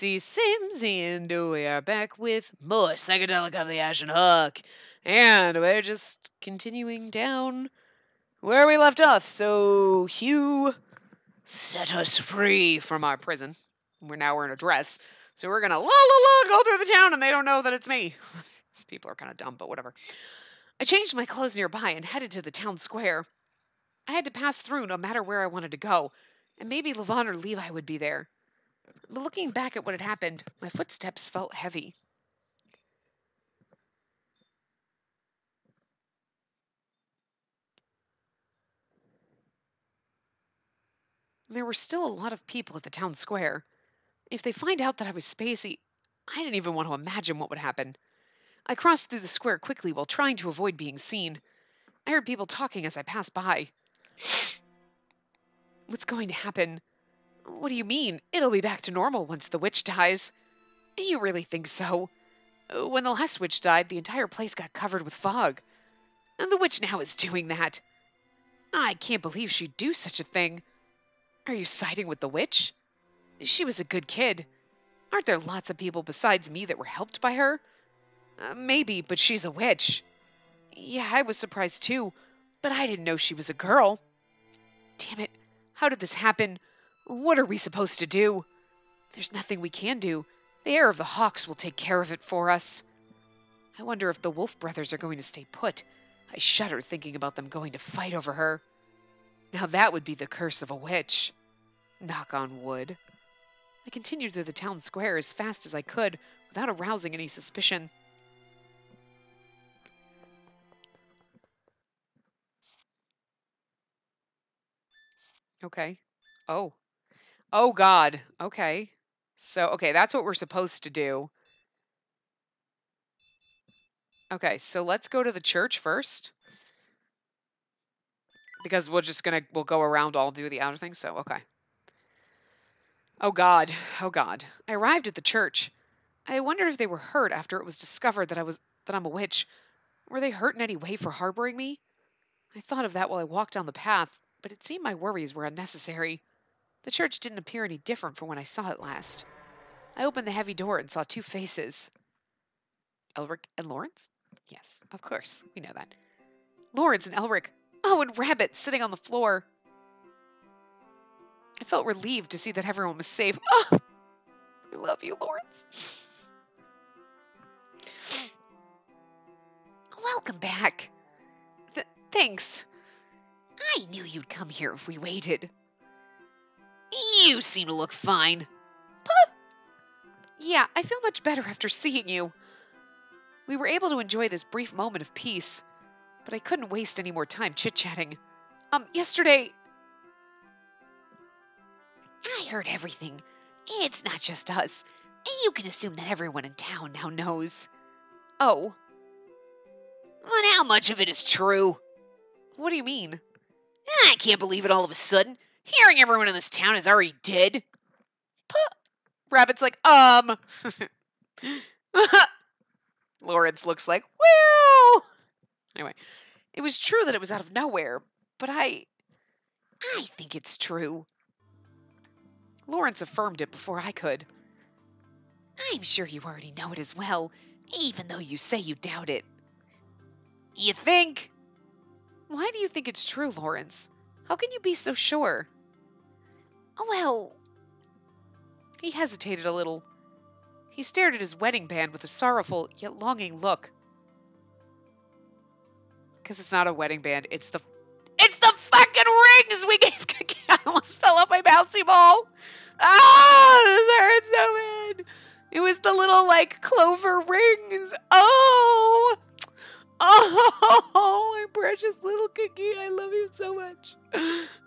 Spacey Sims, and we are back with more Psychedelica of the Ashen Hook. And we're just continuing down where we left off. So Hugh set us free from our prison. We're in a dress. So we're gonna go through the town and they don't know that it's me. These people are kind of dumb, but whatever. I changed my clothes nearby and headed to the town square. I had to pass through no matter where I wanted to go, and maybe Levon or Levi would be there. But looking back at what had happened, my footsteps felt heavy. There were still a lot of people at the town square. If they find out that I was Spacey, I didn't even want to imagine what would happen. I crossed through the square quickly while trying to avoid being seen. I heard people talking as I passed by. What's going to happen? What do you mean? It'll be back to normal once the witch dies. You really think so? When the last witch died, the entire place got covered with fog. And the witch now is doing that. I can't believe she'd do such a thing. Are you siding with the witch? She was a good kid. Aren't there lots of people besides me that were helped by her? Maybe, but she's a witch. Yeah, I was surprised too, but I didn't know she was a girl. Damn it, how did this happen? What are we supposed to do? There's nothing we can do. The heir of the Hawks will take care of it for us. I wonder if the Wolf brothers are going to stay put. I shudder thinking about them going to fight over her. Now that would be the curse of a witch. Knock on wood. I continued through the town square as fast as I could without arousing any suspicion. Okay. Oh. Oh, God. Okay. So, okay, that's what we're supposed to do. Okay, so let's go to the church first. Because we'll go around all through the outer things, so, okay. Oh, God. Oh, God. I arrived at the church. I wondered if they were hurt after it was discovered that I'm a witch. Were they hurt in any way for harboring me? I thought of that while I walked down the path, but it seemed my worries were unnecessary. The church didn't appear any different from when I saw it last. I opened the heavy door and saw two faces. Elric and Lawrence? Yes, of course, we know that. Lawrence and Elric. Oh, and Rabbit sitting on the floor. I felt relieved to see that everyone was safe. Oh, I love you, Lawrence. Welcome back. Thanks. I knew you'd come here if we waited. You seem to look fine. Puh. Yeah, I feel much better after seeing you. We were able to enjoy this brief moment of peace, but I couldn't waste any more time chit-chatting. Yesterday... I heard everything. It's not just us. You can assume that everyone in town now knows. Oh. And how much of it is true? What do you mean? I can't believe it all of a sudden. Hearing everyone in this town is already dead. Rabbit's like, Lawrence looks like, well. Anyway, it was true that it was out of nowhere, but I think it's true. Lawrence affirmed it before I could. I'm sure you already know it as well, even though you say you doubt it. You think? Why do you think it's true, Lawrence? How can you be so sure? Well... He hesitated a little. He stared at his wedding band with a sorrowful yet longing look. Because it's not a wedding band, it's the fucking rings we gave Kiki. I almost fell off my bouncy ball. Ah, this hurts so bad. It was the little, clover rings. Oh, my precious little Kiki. I love you so much.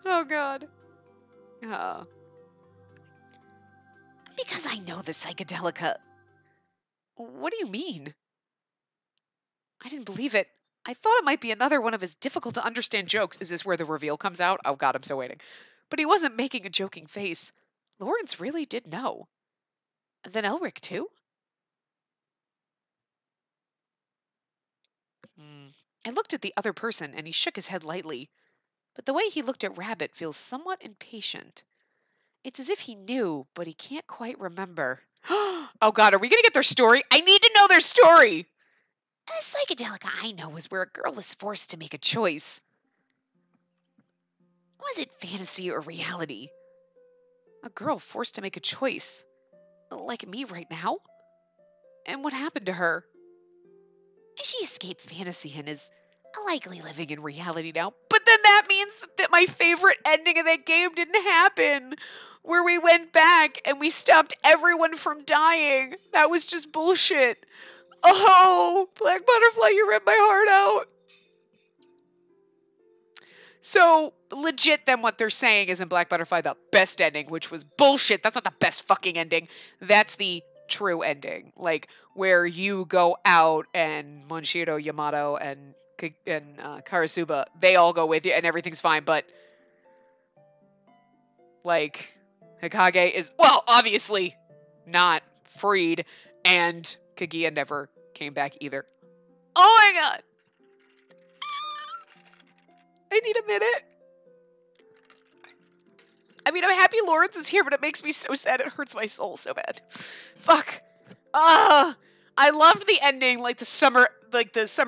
Oh, God. Because I know the Psychedelica. What do you mean? I didn't believe it. I thought it might be another one of his difficult to understand jokes. Is this where the reveal comes out? Oh, God, I'm so waiting. But he wasn't making a joking face. Lawrence really did know. And then Elric, too? I looked at the other person, and he shook his head lightly. But the way he looked at Rabbit feels somewhat impatient. It's as if he knew, but he can't quite remember. Oh God, are we gonna get their story? I need to know their story. The Psychedelica I know was where a girl was forced to make a choice. Was it fantasy or reality? A girl forced to make a choice. Like me right now? And what happened to her? She escaped fantasy and is likely living in reality now. But then that means that my favorite ending of that game didn't happen. Where we went back and we stopped everyone from dying. That was just bullshit. Oh, Black Butterfly, you ripped my heart out. So, legit, then what they're saying is in Black Butterfly the best ending, which was bullshit. That's not the best fucking ending. That's the true ending. Like, where you go out and Monshiro, Yamato, and Karasuba, they all go with you and everything's fine, but, like, Hikage is, well, obviously not freed, and Kaguya never came back either. Oh my god! I need a minute. I mean, I'm happy Lawrence is here, but it makes me so sad. It hurts my soul so bad. Fuck. I loved the ending, like the summer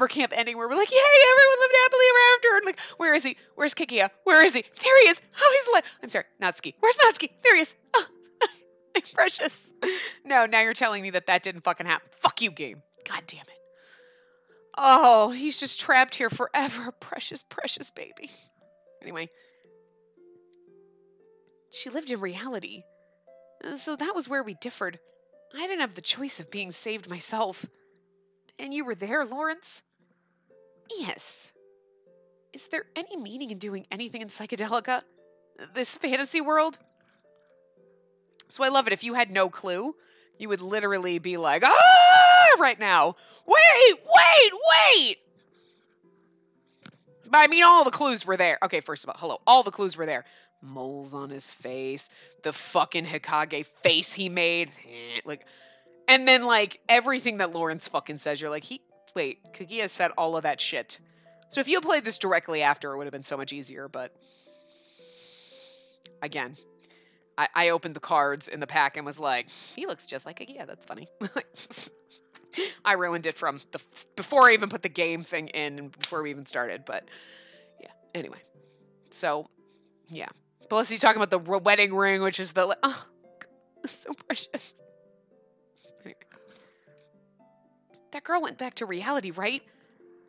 camp ending where we're like, yay, everyone lived happily ever after. And like, where is he? Where's Kikia? Where is he? There he is. Oh, he's alive. I'm sorry, Natsuki. Where's Natsuki? There he is. Oh, my precious. No, now you're telling me that didn't fucking happen. Fuck you, game. God damn it. Oh, he's just trapped here forever. Precious, precious baby. Anyway. She lived in reality. So that was where we differed. I didn't have the choice of being saved myself. And you were there, Lawrence? Yes. Is there any meaning in doing anything in Psychedelica? This fantasy world? So I love it. If you had no clue, you would literally be like, ah, right now. Wait! I mean, all the clues were there. Okay, first of all, hello. All the clues were there. Moles on his face. The fucking Hikage face he made. Like, and then, like, everything that Lawrence fucking says, you're like, wait, Kaguya said all of that shit. So if you had played this directly after, it would have been so much easier, but again, I opened the cards in the pack and was like, he looks just like Kaguya, that's funny. I ruined it from before I even put the game thing in and before we even started, but yeah, anyway. So, yeah. Plus he's talking about the wedding ring, which is the, oh, so precious. Anyway. That girl went back to reality, right?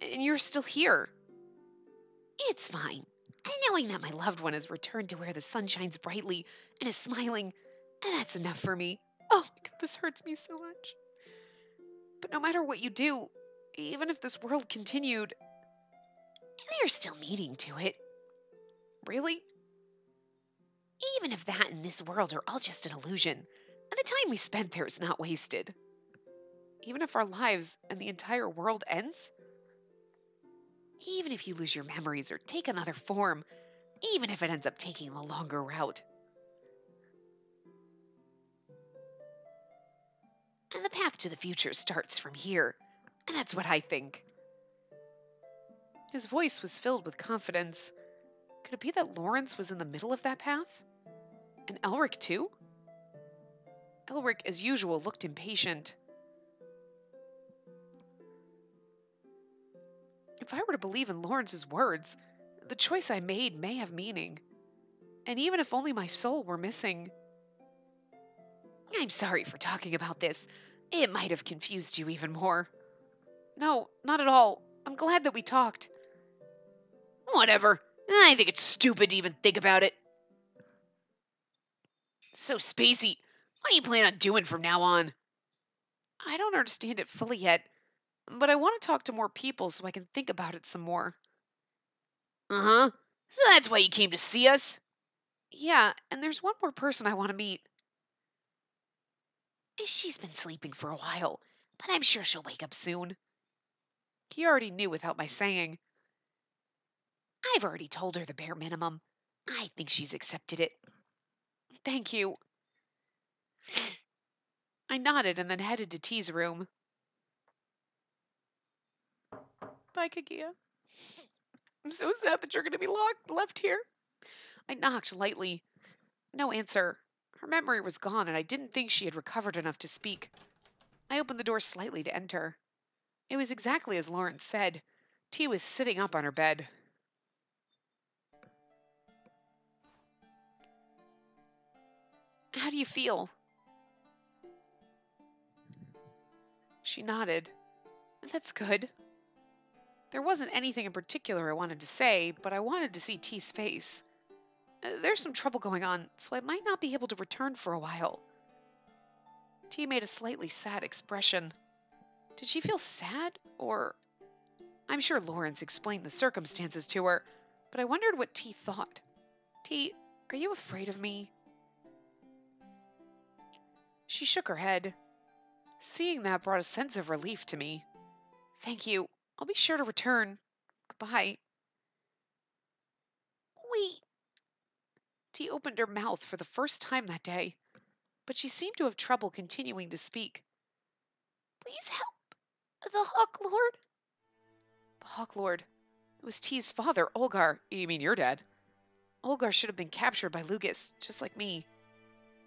And you're still here. It's fine. And knowing that my loved one has returned to where the sun shines brightly and is smiling, that's enough for me. Oh my god, this hurts me so much. But no matter what you do, even if this world continued, there's still meaning to it. Really? Even if that and this world are all just an illusion, and the time we spent there is not wasted. Even if our lives and the entire world ends? Even if you lose your memories or take another form, even if it ends up taking the longer route. And the path to the future starts from here, and that's what I think. His voice was filled with confidence. Could it be that Lawrence was in the middle of that path? And Elric too? Elric, as usual, looked impatient. If I were to believe in Lawrence's words, the choice I made may have meaning. And even if only my soul were missing. I'm sorry for talking about this. It might have confused you even more. No, not at all. I'm glad that we talked. Whatever. I think it's stupid to even think about it. So, Spacey, what do you plan on doing from now on? I don't understand it fully yet, but I want to talk to more people so I can think about it some more. Uh-huh. So that's why you came to see us? Yeah, and there's one more person I want to meet. She's been sleeping for a while, but I'm sure she'll wake up soon. He already knew without my saying. I've already told her the bare minimum. I think she's accepted it. Thank you. I nodded and then headed to T's room. Bye, Kaguya. I'm so sad that you're going to be left here. I knocked lightly. No answer. Her memory was gone, and I didn't think she had recovered enough to speak. I opened the door slightly to enter. It was exactly as Lawrence said. T was sitting up on her bed. How do you feel? She nodded. That's good. There wasn't anything in particular I wanted to say, but I wanted to see T's face. There's some trouble going on, so I might not be able to return for a while. T made a slightly sad expression. Did she feel sad, or... I'm sure Lawrence explained the circumstances to her, but I wondered what T thought. T, are you afraid of me? She shook her head. Seeing that brought a sense of relief to me. Thank you. I'll be sure to return. Goodbye. Wait. T opened her mouth for the first time that day, but she seemed to have trouble continuing to speak. Please help. The Hawk Lord. The Hawk Lord. It was T's father, Olgar. You mean your dad? Olgar should have been captured by Lucas, just like me.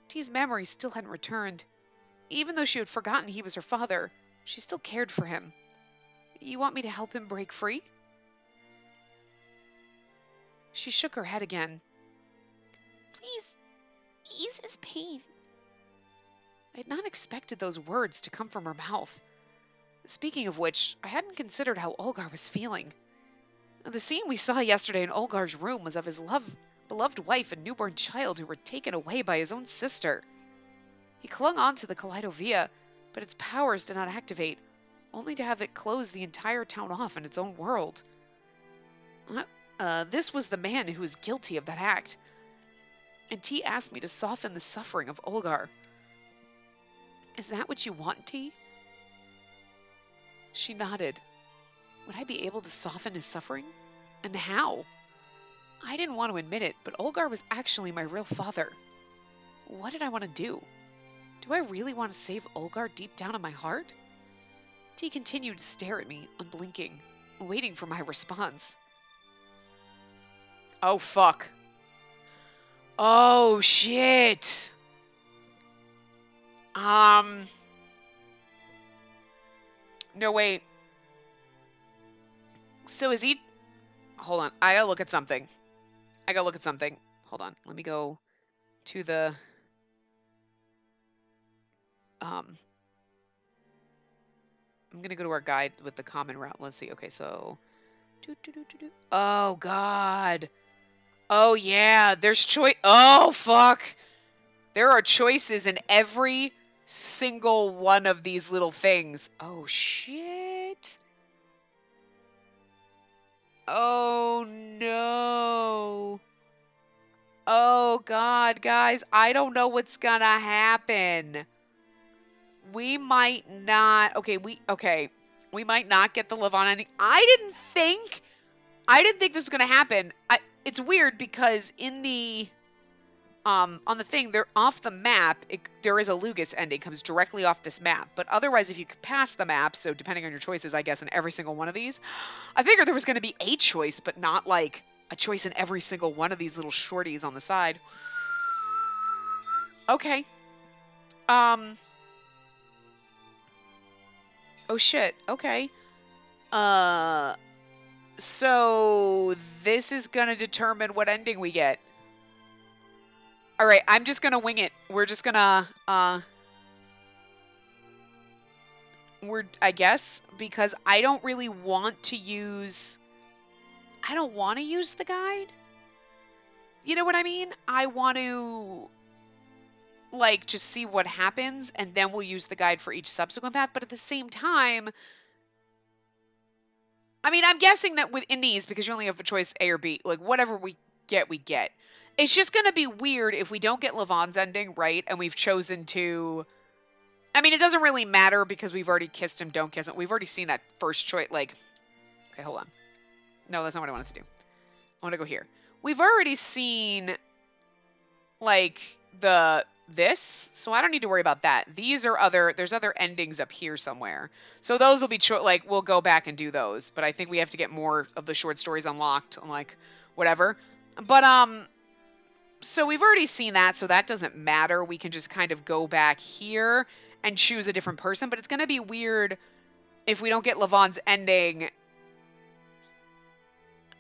T's memory still hadn't returned. Even though she had forgotten he was her father, she still cared for him. You want me to help him break free? She shook her head again. Please, ease his pain. I had not expected those words to come from her mouth. Speaking of which, I hadn't considered how Olgar was feeling. The scene we saw yesterday in Olgar's room was of his beloved wife and newborn child who were taken away by his own sister. He clung on to the Kaleidovia, but its powers did not activate, only to have it close the entire town off in its own world. This was the man who was guilty of that act, and T asked me to soften the suffering of Olgar. Is that what you want, T? She nodded. Would I be able to soften his suffering? And how? I didn't want to admit it, but Olgar was actually my real father. What did I want to do? Do I really want to save Olgar deep down in my heart? T continued to stare at me, unblinking, waiting for my response. Oh, fuck. Oh, shit. No, wait. So is he... Hold on. I gotta look at something. Hold on. Let me go to the... I'm gonna go to our guide with the common route. Let's see. Okay, so... Oh, God. Oh, yeah. There's choice... Oh, fuck. There are choices in every single one of these little things. Oh, shit. Oh, no. Oh, God, guys. I don't know what's gonna happen. We might not... Okay, we might not get the Levon ending. I didn't think this was gonna happen. It's weird because in the... on the thing, they're off the map. There is a Lugas ending, comes directly off this map. But otherwise, if you could pass the map, so depending on your choices, I guess, in every single one of these, I figured there was going to be a choice, but not like a choice in every single one of these little shorties on the side. Okay. Oh shit. Okay. So this is gonna determine what ending we get. All right, I'm just gonna wing it. We're just gonna, I guess, because I don't really want to use, I don't want to use the guide. You know what I mean? I want to, like, just see what happens, and then we'll use the guide for each subsequent path. But at the same time, I mean, I'm guessing that within these, because you only have a choice A or B, like, whatever we get, we get. It's just going to be weird if we don't get Levon's ending, right? And we've chosen to... I mean, it doesn't really matter because we've already kissed him, don't kiss him. We've already seen that first choice, like... Okay, hold on. No, that's not what I wanted to do. I want to go here. We've already seen, like, this, so I don't need to worry about that. These are there's other endings up here somewhere. So those will be, like, we'll go back and do those. But I think we have to get more of the short stories unlocked, like, whatever. But, so we've already seen that, so that doesn't matter. We can just kind of go back here and choose a different person, but it's going to be weird if we don't get Levon's ending.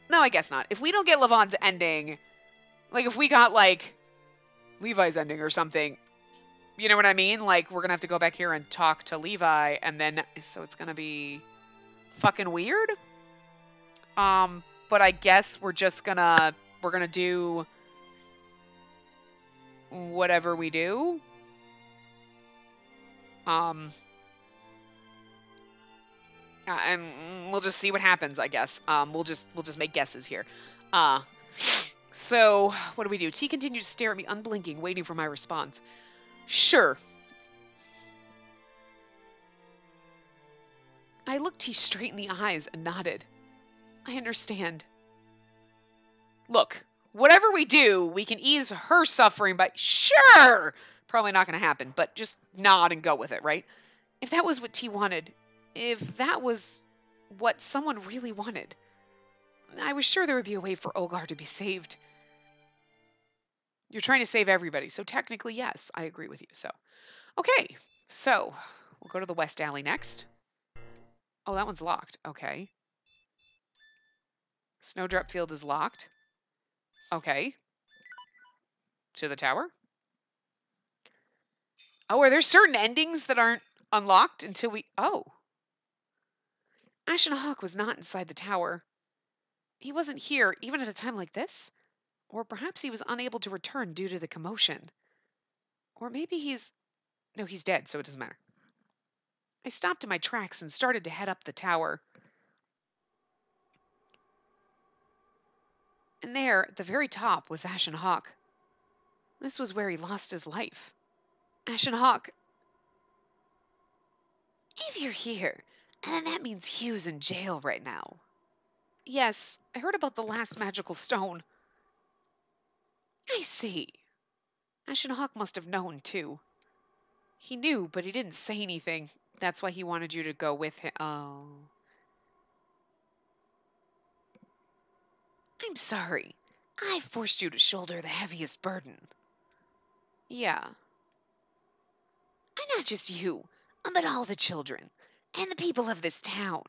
No, I guess not. If we don't get Levon's ending, like if we got like Levi's ending or something, you know what I mean? Like we're going to have to go back here and talk to Levi, and then so it's going to be fucking weird. But I guess we're gonna do whatever we do. And we'll just see what happens, I guess. We'll just make guesses here. So what do we do? T continued to stare at me, unblinking, waiting for my response. Sure. I looked T straight in the eyes and nodded. I understand. Look, whatever we do, we can ease her suffering by. Sure! Probably not going to happen, but just nod and go with it, right? If that was what T wanted, if that was what someone really wanted, I was sure there would be a way for Olgar to be saved. You're trying to save everybody, so technically, yes, I agree with you. So, okay, so we'll go to the West Alley next. Oh, that one's locked. Okay. Snowdrop Field is locked. Okay. To the tower. Oh, are there certain endings that aren't unlocked until we... Oh. Ashen Hawk was not inside the tower. He wasn't here, even at a time like this. Or perhaps he was unable to return due to the commotion. Or maybe he's... No, he's dead, so it doesn't matter. I stopped in my tracks and started to head up the tower. And there, at the very top, was Ashen Hawk. This was where he lost his life. Ashen Hawk... If you're here, then that means Hugh's in jail right now. Yes, I heard about the last magical stone. I see. Ashen Hawk must have known, too. He knew, but he didn't say anything. That's why he wanted you to go with him. Oh. I'm sorry. I forced you to shoulder the heaviest burden. Yeah. And not just you, but all the children, and the people of this town.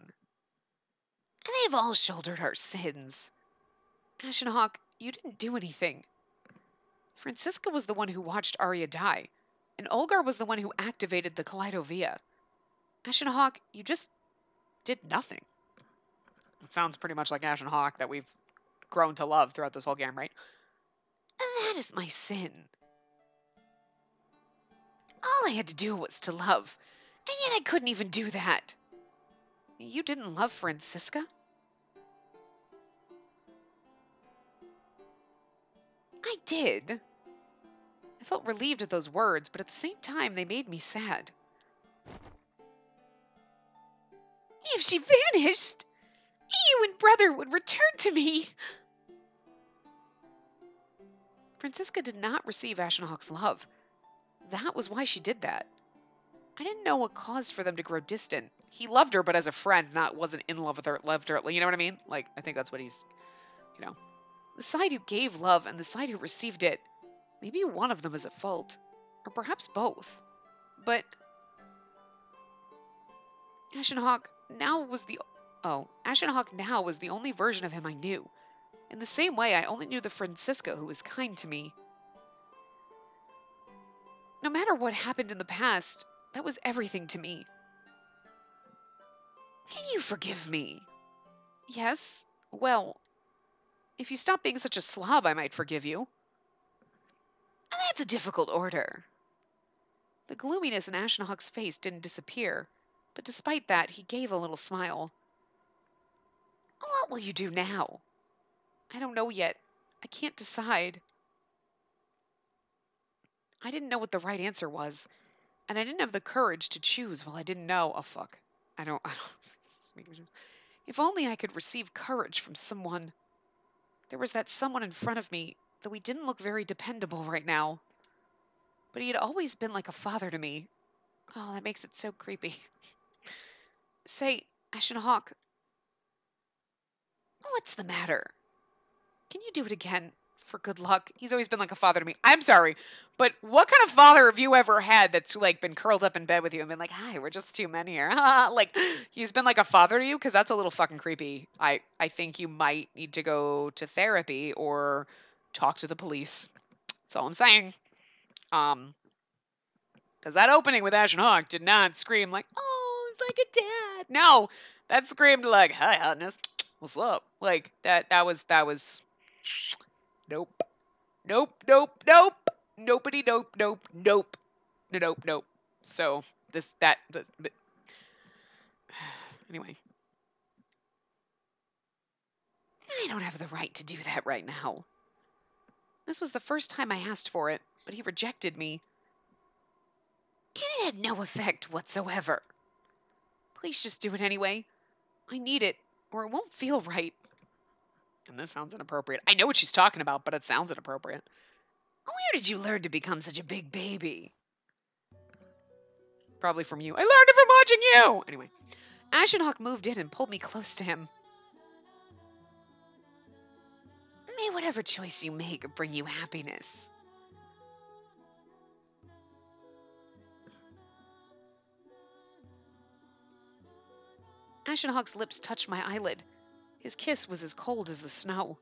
They've all shouldered our sins. Ashen Hawk, you didn't do anything. Francisca was the one who watched Arya die, and Olgar was the one who activated the Kaleidovia. Ashen Hawk, you just did nothing. It sounds pretty much like Ashen Hawk that we've grown to love throughout this whole game, right? That is my sin. All I had to do was to love, and yet I couldn't even do that. You didn't love Francisca? I did. I felt relieved at those words, but at the same time, they made me sad. If she vanished, you and brother would return to me. Francisca did not receive Ashenhawk's love. That was why she did that. I didn't know what caused for them to grow distant. He loved her, but as a friend, wasn't in love with her, loved her. You know what I mean? Like, I think that's what he's, The side who gave love and the side who received it. Maybe one of them is at fault. Or perhaps both. But Ashenhawk now was the... Oh, Ashenhawk now was the only version of him I knew. In the same way, I only knew the Francisca who was kind to me. No matter what happened in the past, that was everything to me. Can you forgive me? Yes. Well, if you stop being such a slob, I might forgive you. That's a difficult order. The gloominess in Ashenhawk's face didn't disappear, but despite that, he gave a little smile. What will you do now? I don't know yet. I can't decide. I didn't know what the right answer was, and I didn't have the courage to choose while I didn't know. Oh, fuck. I don't. If only I could receive courage from someone. There was that someone in front of me, though he didn't look very dependable right now. But he had always been like a father to me. Oh, that makes it so creepy. Say, Ashenhawk, what's the matter? Can you do it again? for good luck. He's always been like a father to me. I'm sorry, but what kind of father have you ever had that's like been curled up in bed with you and been like, "Hi, we're just two men here." Like he's been like a father to you, because that's a little fucking creepy. I think you might need to go to therapy or talk to the police. That's all I'm saying. Because that opening with Ashen Hawk did not scream like, "Oh, it's like a dad." No, that screamed like, "Hi, hotness. What's up?" Like that was nope. Nope, nope, nope. Nobody, nope, nope, nope. Nope, nope. So anyway, I don't have the right to do that right now. This was the first time I asked for it, but he rejected me. And it had no effect whatsoever. Please just do it anyway. I need it, or it won't feel right. And this sounds inappropriate. I know what she's talking about, but it sounds inappropriate. Where did you learn to become such a big baby? Probably from you. I learned it from watching you! Anyway, Ashenhawk moved in and pulled me close to him. May whatever choice you make bring you happiness. Ashenhawk's lips touched my eyelid. His kiss was as cold as the snow.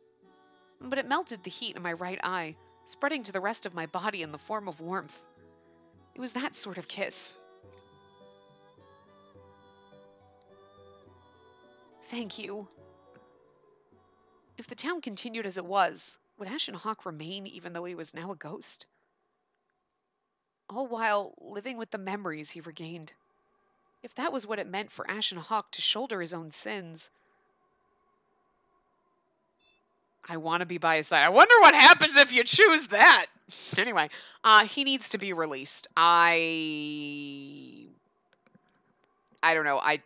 But it melted the heat in my right eye, spreading to the rest of my body in the form of warmth. It was that sort of kiss. Thank you. If the town continued as it was, would Ashenhawk remain even though he was now a ghost? All while living with the memories he regained. If that was what it meant for Ashenhawk to shoulder his own sins, I want to be by his side. I wonder what happens if you choose that. Anyway, he needs to be released. I don't know. I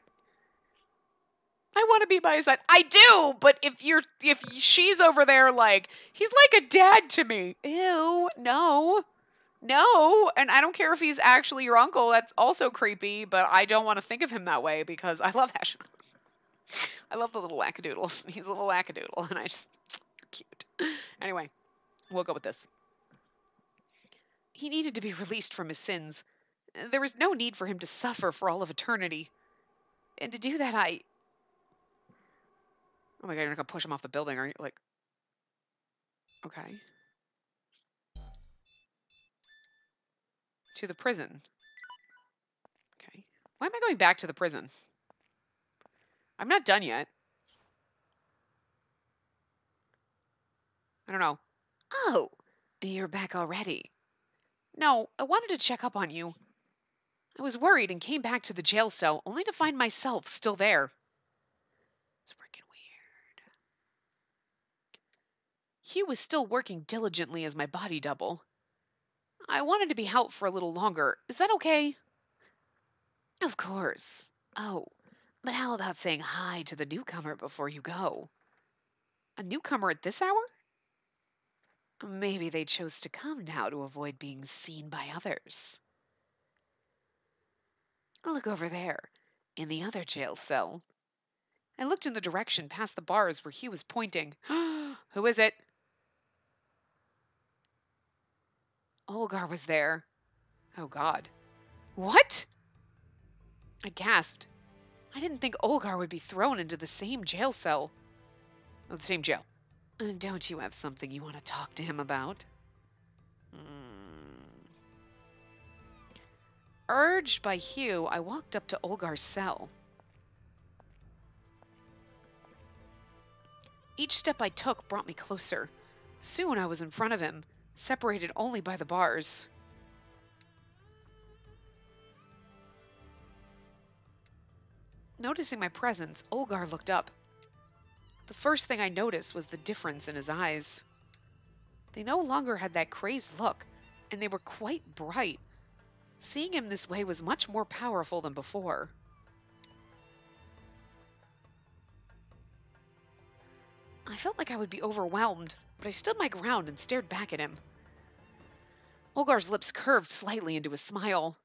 want to be by his side. I do, but if she's over there like, he's like a dad to me. Ew, no. No, and I don't care if he's actually your uncle. That's also creepy, but I don't want to think of him that way because I love Ashen. I love the little wackadoodles. He's a little wackadoodle, and I just cute. Anyway, we'll go with this. He needed to be released from his sins. There was no need for him to suffer for all of eternity. And to do that, oh my god, you're not gonna push him off the building, are you? Like, okay. To the prison. Okay. Why am I going back to the prison? I'm not done yet. I don't know. Oh, you're back already. No, I wanted to check up on you. I was worried and came back to the jail cell only to find myself still there. It's freaking weird. Hugh was still working diligently as my body double. I wanted to be out for a little longer. Is that okay? Of course. Oh, but how about saying hi to the newcomer before you go? A newcomer at this hour? Maybe they chose to come now to avoid being seen by others. Look over there, in the other jail cell. I looked in the direction past the bars where Hugh was pointing. Who is it? Olgar was there. Oh, God. What? I gasped. I didn't think Olgar would be thrown into the same jail cell. Oh, the same jail. Don't you have something you want to talk to him about? Urged by Hugh, I walked up to Olgar's cell. Each step I took brought me closer. Soon I was in front of him, separated only by the bars. Noticing my presence, Olgar looked up. The first thing I noticed was the difference in his eyes. They no longer had that crazed look, and they were quite bright. Seeing him this way was much more powerful than before. I felt like I would be overwhelmed, but I stood my ground and stared back at him. Olgar's lips curved slightly into a smile.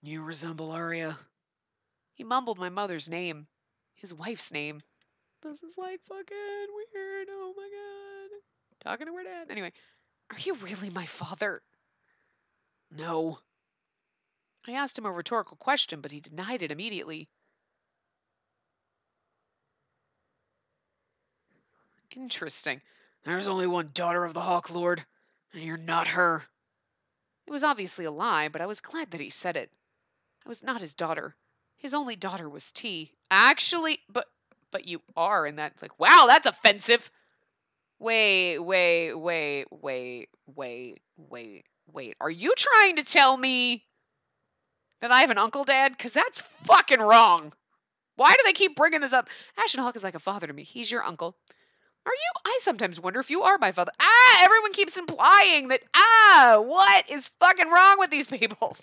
You resemble Arya. He mumbled my mother's name, his wife's name. This is like fucking weird. Oh my god. Talking to her dad. Anyway, are you really my father? No. I asked him a rhetorical question, but he denied it immediately. Interesting. There's only one daughter of the Hawk Lord, and you're not her. It was obviously a lie, but I was glad that he said it. I was not his daughter. His only daughter was T. Actually, but you are, and that's like, wow, that's offensive. Wait. Are you trying to tell me that I have an uncle, Dad? Because that's fucking wrong. Why do they keep bringing this up? Ashen Hawk is like a father to me. He's your uncle. Are you? I sometimes wonder if you are my father. Everyone keeps implying that, what is fucking wrong with these people?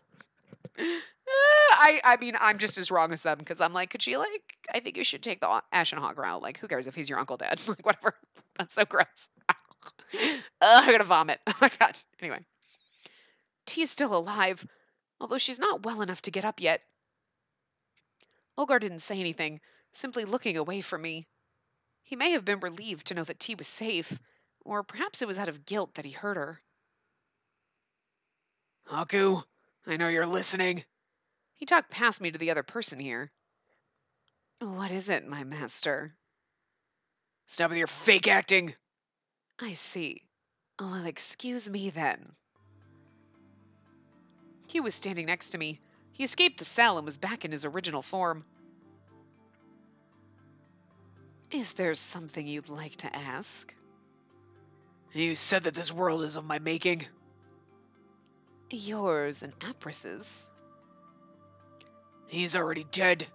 I mean, I'm just as wrong as them because I'm like, could she, like, I think you should take the Ashen Hawk route. Like, who cares if he's your uncle, Dad? Like, whatever. That's so gross. I'm gonna vomit. Oh my god. Anyway. T is still alive, although she's not well enough to get up yet. Olgar didn't say anything, simply looking away from me. He may have been relieved to know that T was safe, or perhaps it was out of guilt that he hurt her. Haku, I know you're listening. He talked past me to the other person here. What is it, my master? Stop with your fake acting. I see. Oh, well, excuse me then. He was standing next to me. He escaped the cell and was back in his original form. Is there something you'd like to ask? You said that this world is of my making. Yours and Apris's. He's already dead.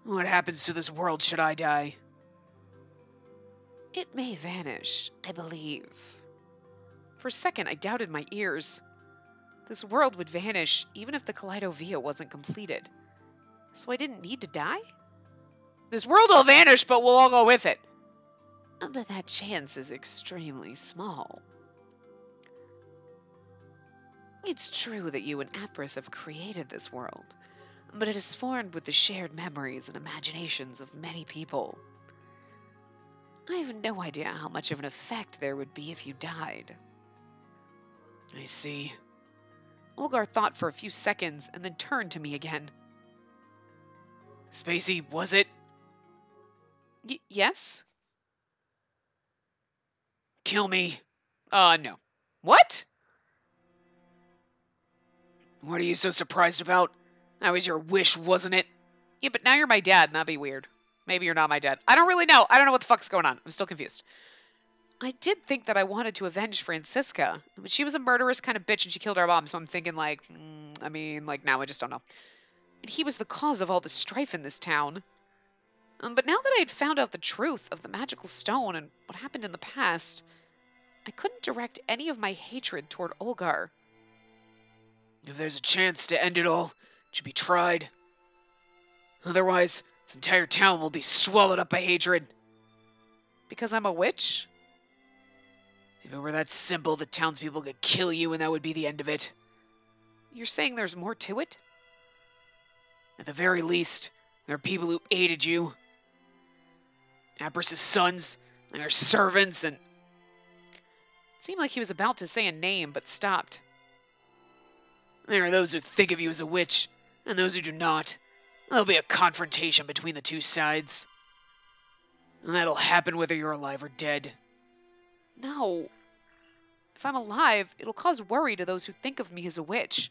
What happens to this world should I die? It may vanish, I believe. For a second, I doubted my ears. This world would vanish even if the Kaleidovia wasn't completed. So I didn't need to die? This world will vanish, but we'll all go with it. But that chance is extremely small. It's true that you and Apris have created this world, but it is formed with the shared memories and imaginations of many people. I have no idea how much of an effect there would be if you died. I see. Olgar thought for a few seconds and then turned to me again. Spacey, was it? Yes? Kill me. No. What? What are you so surprised about? That was your wish, wasn't it? Yeah, but now you're my dad, and that'd be weird. Maybe you're not my dad. I don't really know. I don't know what the fuck's going on. I'm still confused. I did think that I wanted to avenge Francisca. But she was a murderous kind of bitch, and she killed our mom, so I'm thinking, like, now I just don't know. And he was the cause of all the strife in this town. But now that I had found out the truth of the magical stone and what happened in the past, I couldn't direct any of my hatred toward Olgar. If there's a chance to end it all, it should be tried. Otherwise, this entire town will be swallowed up by hatred. Because I'm a witch? If it were that simple, the townspeople could kill you and that would be the end of it. You're saying there's more to it? At the very least, there are people who aided you. Apris' sons, and their servants, and... It seemed like he was about to say a name, but stopped. There are those who think of you as a witch, and those who do not. There'll be a confrontation between the two sides. And that'll happen whether you're alive or dead. No. If I'm alive, it'll cause worry to those who think of me as a witch.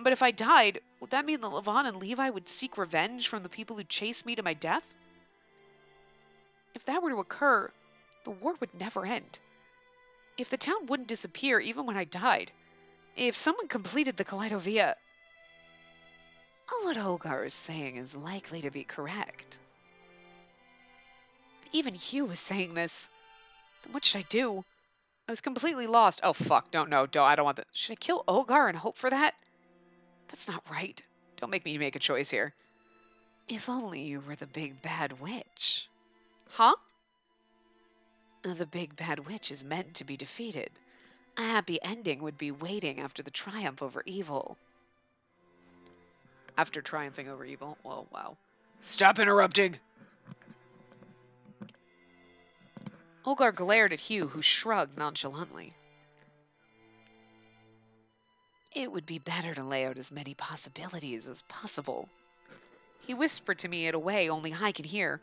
But if I died, would that mean that Levon and Levi would seek revenge from the people who chased me to my death? If that were to occur, the war would never end. If the town wouldn't disappear even when I died, if someone completed the Kaleidovia... What Olgar is saying is likely to be correct. Even Hugh is saying this. Then what should I do? I was completely lost. Oh, fuck. Don't know. I don't want that. Should I kill Olgar and hope for that? That's not right. Don't make me make a choice here. If only you were the big bad witch. Huh? The big bad witch is meant to be defeated. A happy ending would be waiting after the triumph over evil. After triumphing over evil? Well, wow. Stop interrupting! Olgar glared at Hugh, who shrugged nonchalantly. It would be better to lay out as many possibilities as possible. He whispered to me in a way only I could hear.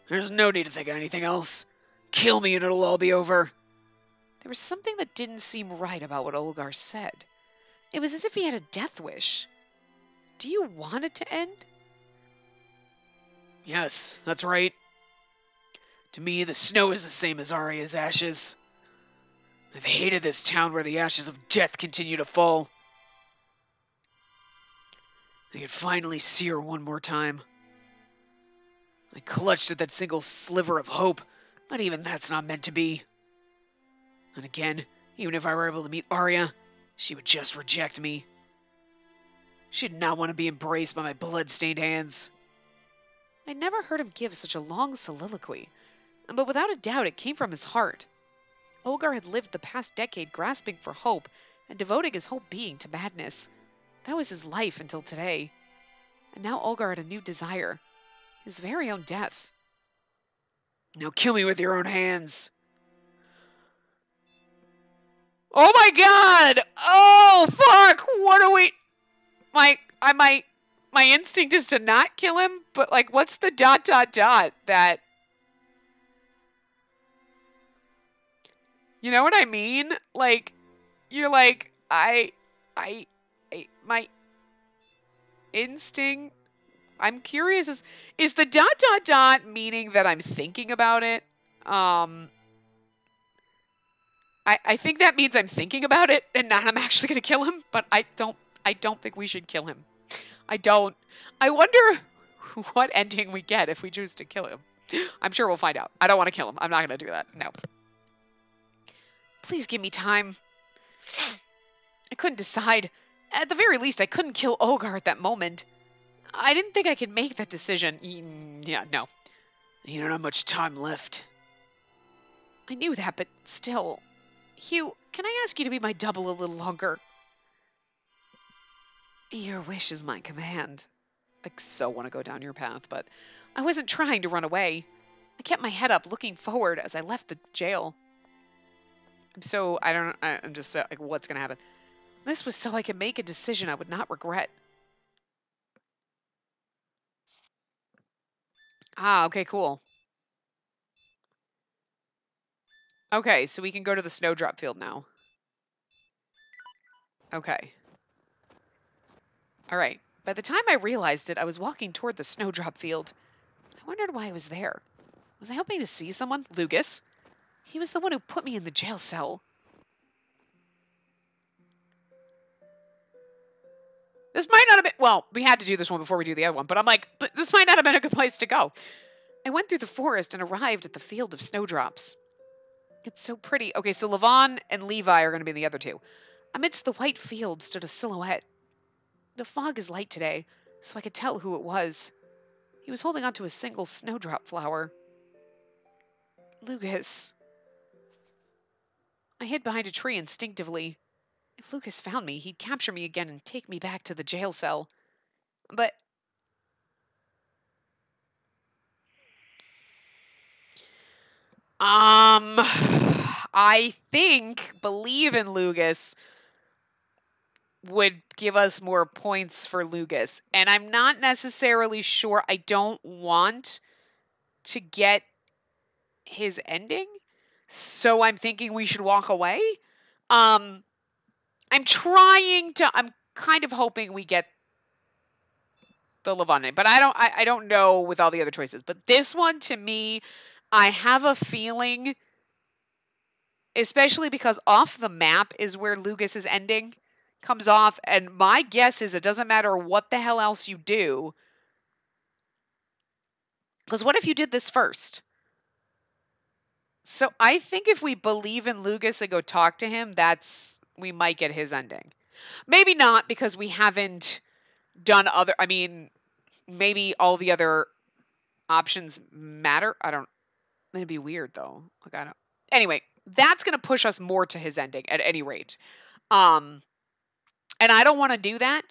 There's no need to think of anything else. Kill me and it'll all be over. There was something that didn't seem right about what Olgar said. It was as if he had a death wish. Do you want it to end? Yes, that's right. To me, the snow is the same as Arya's ashes. I've hated this town where the ashes of death continue to fall. I could finally see her one more time. I clutched at that single sliver of hope, but even that's not meant to be. And again, even if I were able to meet Arya, she would just reject me. She'd not want to be embraced by my blood-stained hands. I'd never heard him give such a long soliloquy, but without a doubt it came from his heart. Olgar had lived the past decade grasping for hope and devoting his whole being to madness. That was his life until today. And now Olgar had a new desire, his very own death. Now kill me with your own hands. Oh my god! Oh fuck! What are we... My instinct is to not kill him, but like what's the ... that... You know what I mean? Like, you're like, my instinct... I'm curious, is the ... meaning that I'm thinking about it? I think that means I'm thinking about it and not I'm actually gonna kill him, but I don't think we should kill him. I don't. I wonder what ending we get if we choose to kill him. I'm sure we'll find out. I don't want to kill him. I'm not gonna do that. No. Please give me time. I couldn't decide. At the very least, I couldn't kill Olgar at that moment. I didn't think I could make that decision. Yeah, no. You don't have much time left. I knew that, but still. Hugh, can I ask you to be my double a little longer? Your wish is my command. I so want to go down your path, but I wasn't trying to run away. I kept my head up, looking forward as I left the jail. I'm just like, what's going to happen? This was so I could make a decision I would not regret. Ah, okay, cool. Okay, so we can go to the snowdrop field now. Okay. All right. By the time I realized it, I was walking toward the snowdrop field. I wondered why I was there. Was I hoping to see someone? Lucas. He was the one who put me in the jail cell. This might not have been... Well, we had to do this one before we do the other one, but I'm like, but this might not have been a good place to go. I went through the forest and arrived at the field of snowdrops. It's so pretty. Okay, so Levon and Levi are going to be the other two. Amidst the white field stood a silhouette. The fog is light today, so I could tell who it was. He was holding onto a single snowdrop flower. Lucas. I hid behind a tree instinctively. If Lucas found me, he'd capture me again and take me back to the jail cell. But... I think believe in Lucas would give us more points for Lucas. And I'm not necessarily sure. I don't want to get his ending. So I'm thinking we should walk away. I'm kind of hoping we get the Levante, but I don't know with all the other choices. But this one, to me, I have a feeling, especially because off the map is where Lucas's ending comes off, and my guess is it doesn't matter what the hell else you do. Because what if you did this first? So I think if we believe in Lucas and go talk to him, we might get his ending. Maybe not, because we haven't done other... I mean, maybe all the other options matter. It'd be weird, though. Like, I don't... Anyway, that's going to push us more to his ending, at any rate. And I don't want to do that.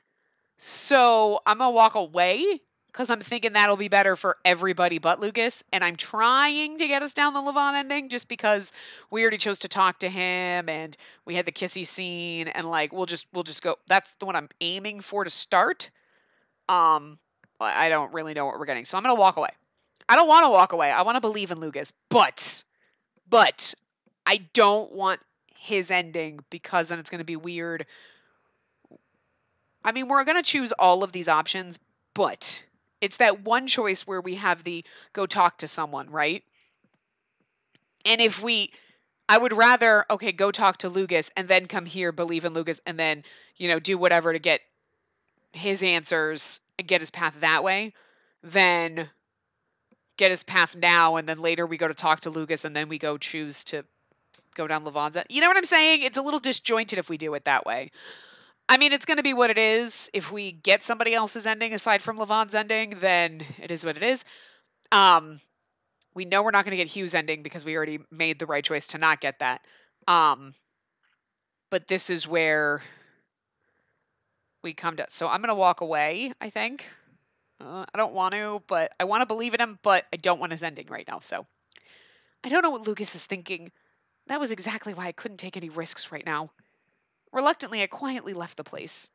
So I'm going to walk away, because I'm thinking that'll be better for everybody but Lucas, and I'm trying to get us down the Levon ending just because we already chose to talk to him, and we had the kissy scene, and like we'll just go. That's the one I'm aiming for to start. I don't really know what we're getting, so I'm gonna walk away. I don't want to walk away. I want to believe in Lucas, but I don't want his ending because then it's going to be weird. I mean, we're going to choose all of these options, but it's that one choice where we have the go talk to someone, right? And I would rather, okay, go talk to Lucas and then come here, believe in Lucas, and then, do whatever to get his answers and get his path that way, than get his path now and then later we go to talk to Lucas and then we go choose to go down Levon's. You know what I'm saying? It's a little disjointed if we do it that way. I mean, it's going to be what it is. If we get somebody else's ending aside from Levon's ending, then it is what it is. We know we're not going to get Hugh's ending because we already made the right choice to not get that. But this is where we come to. So I'm going to walk away, I think. I don't want to, but I want to believe in him, but I don't want his ending right now. So I don't know what Lucas is thinking. That was exactly why I couldn't take any risks right now. Reluctantly, I quietly left the place.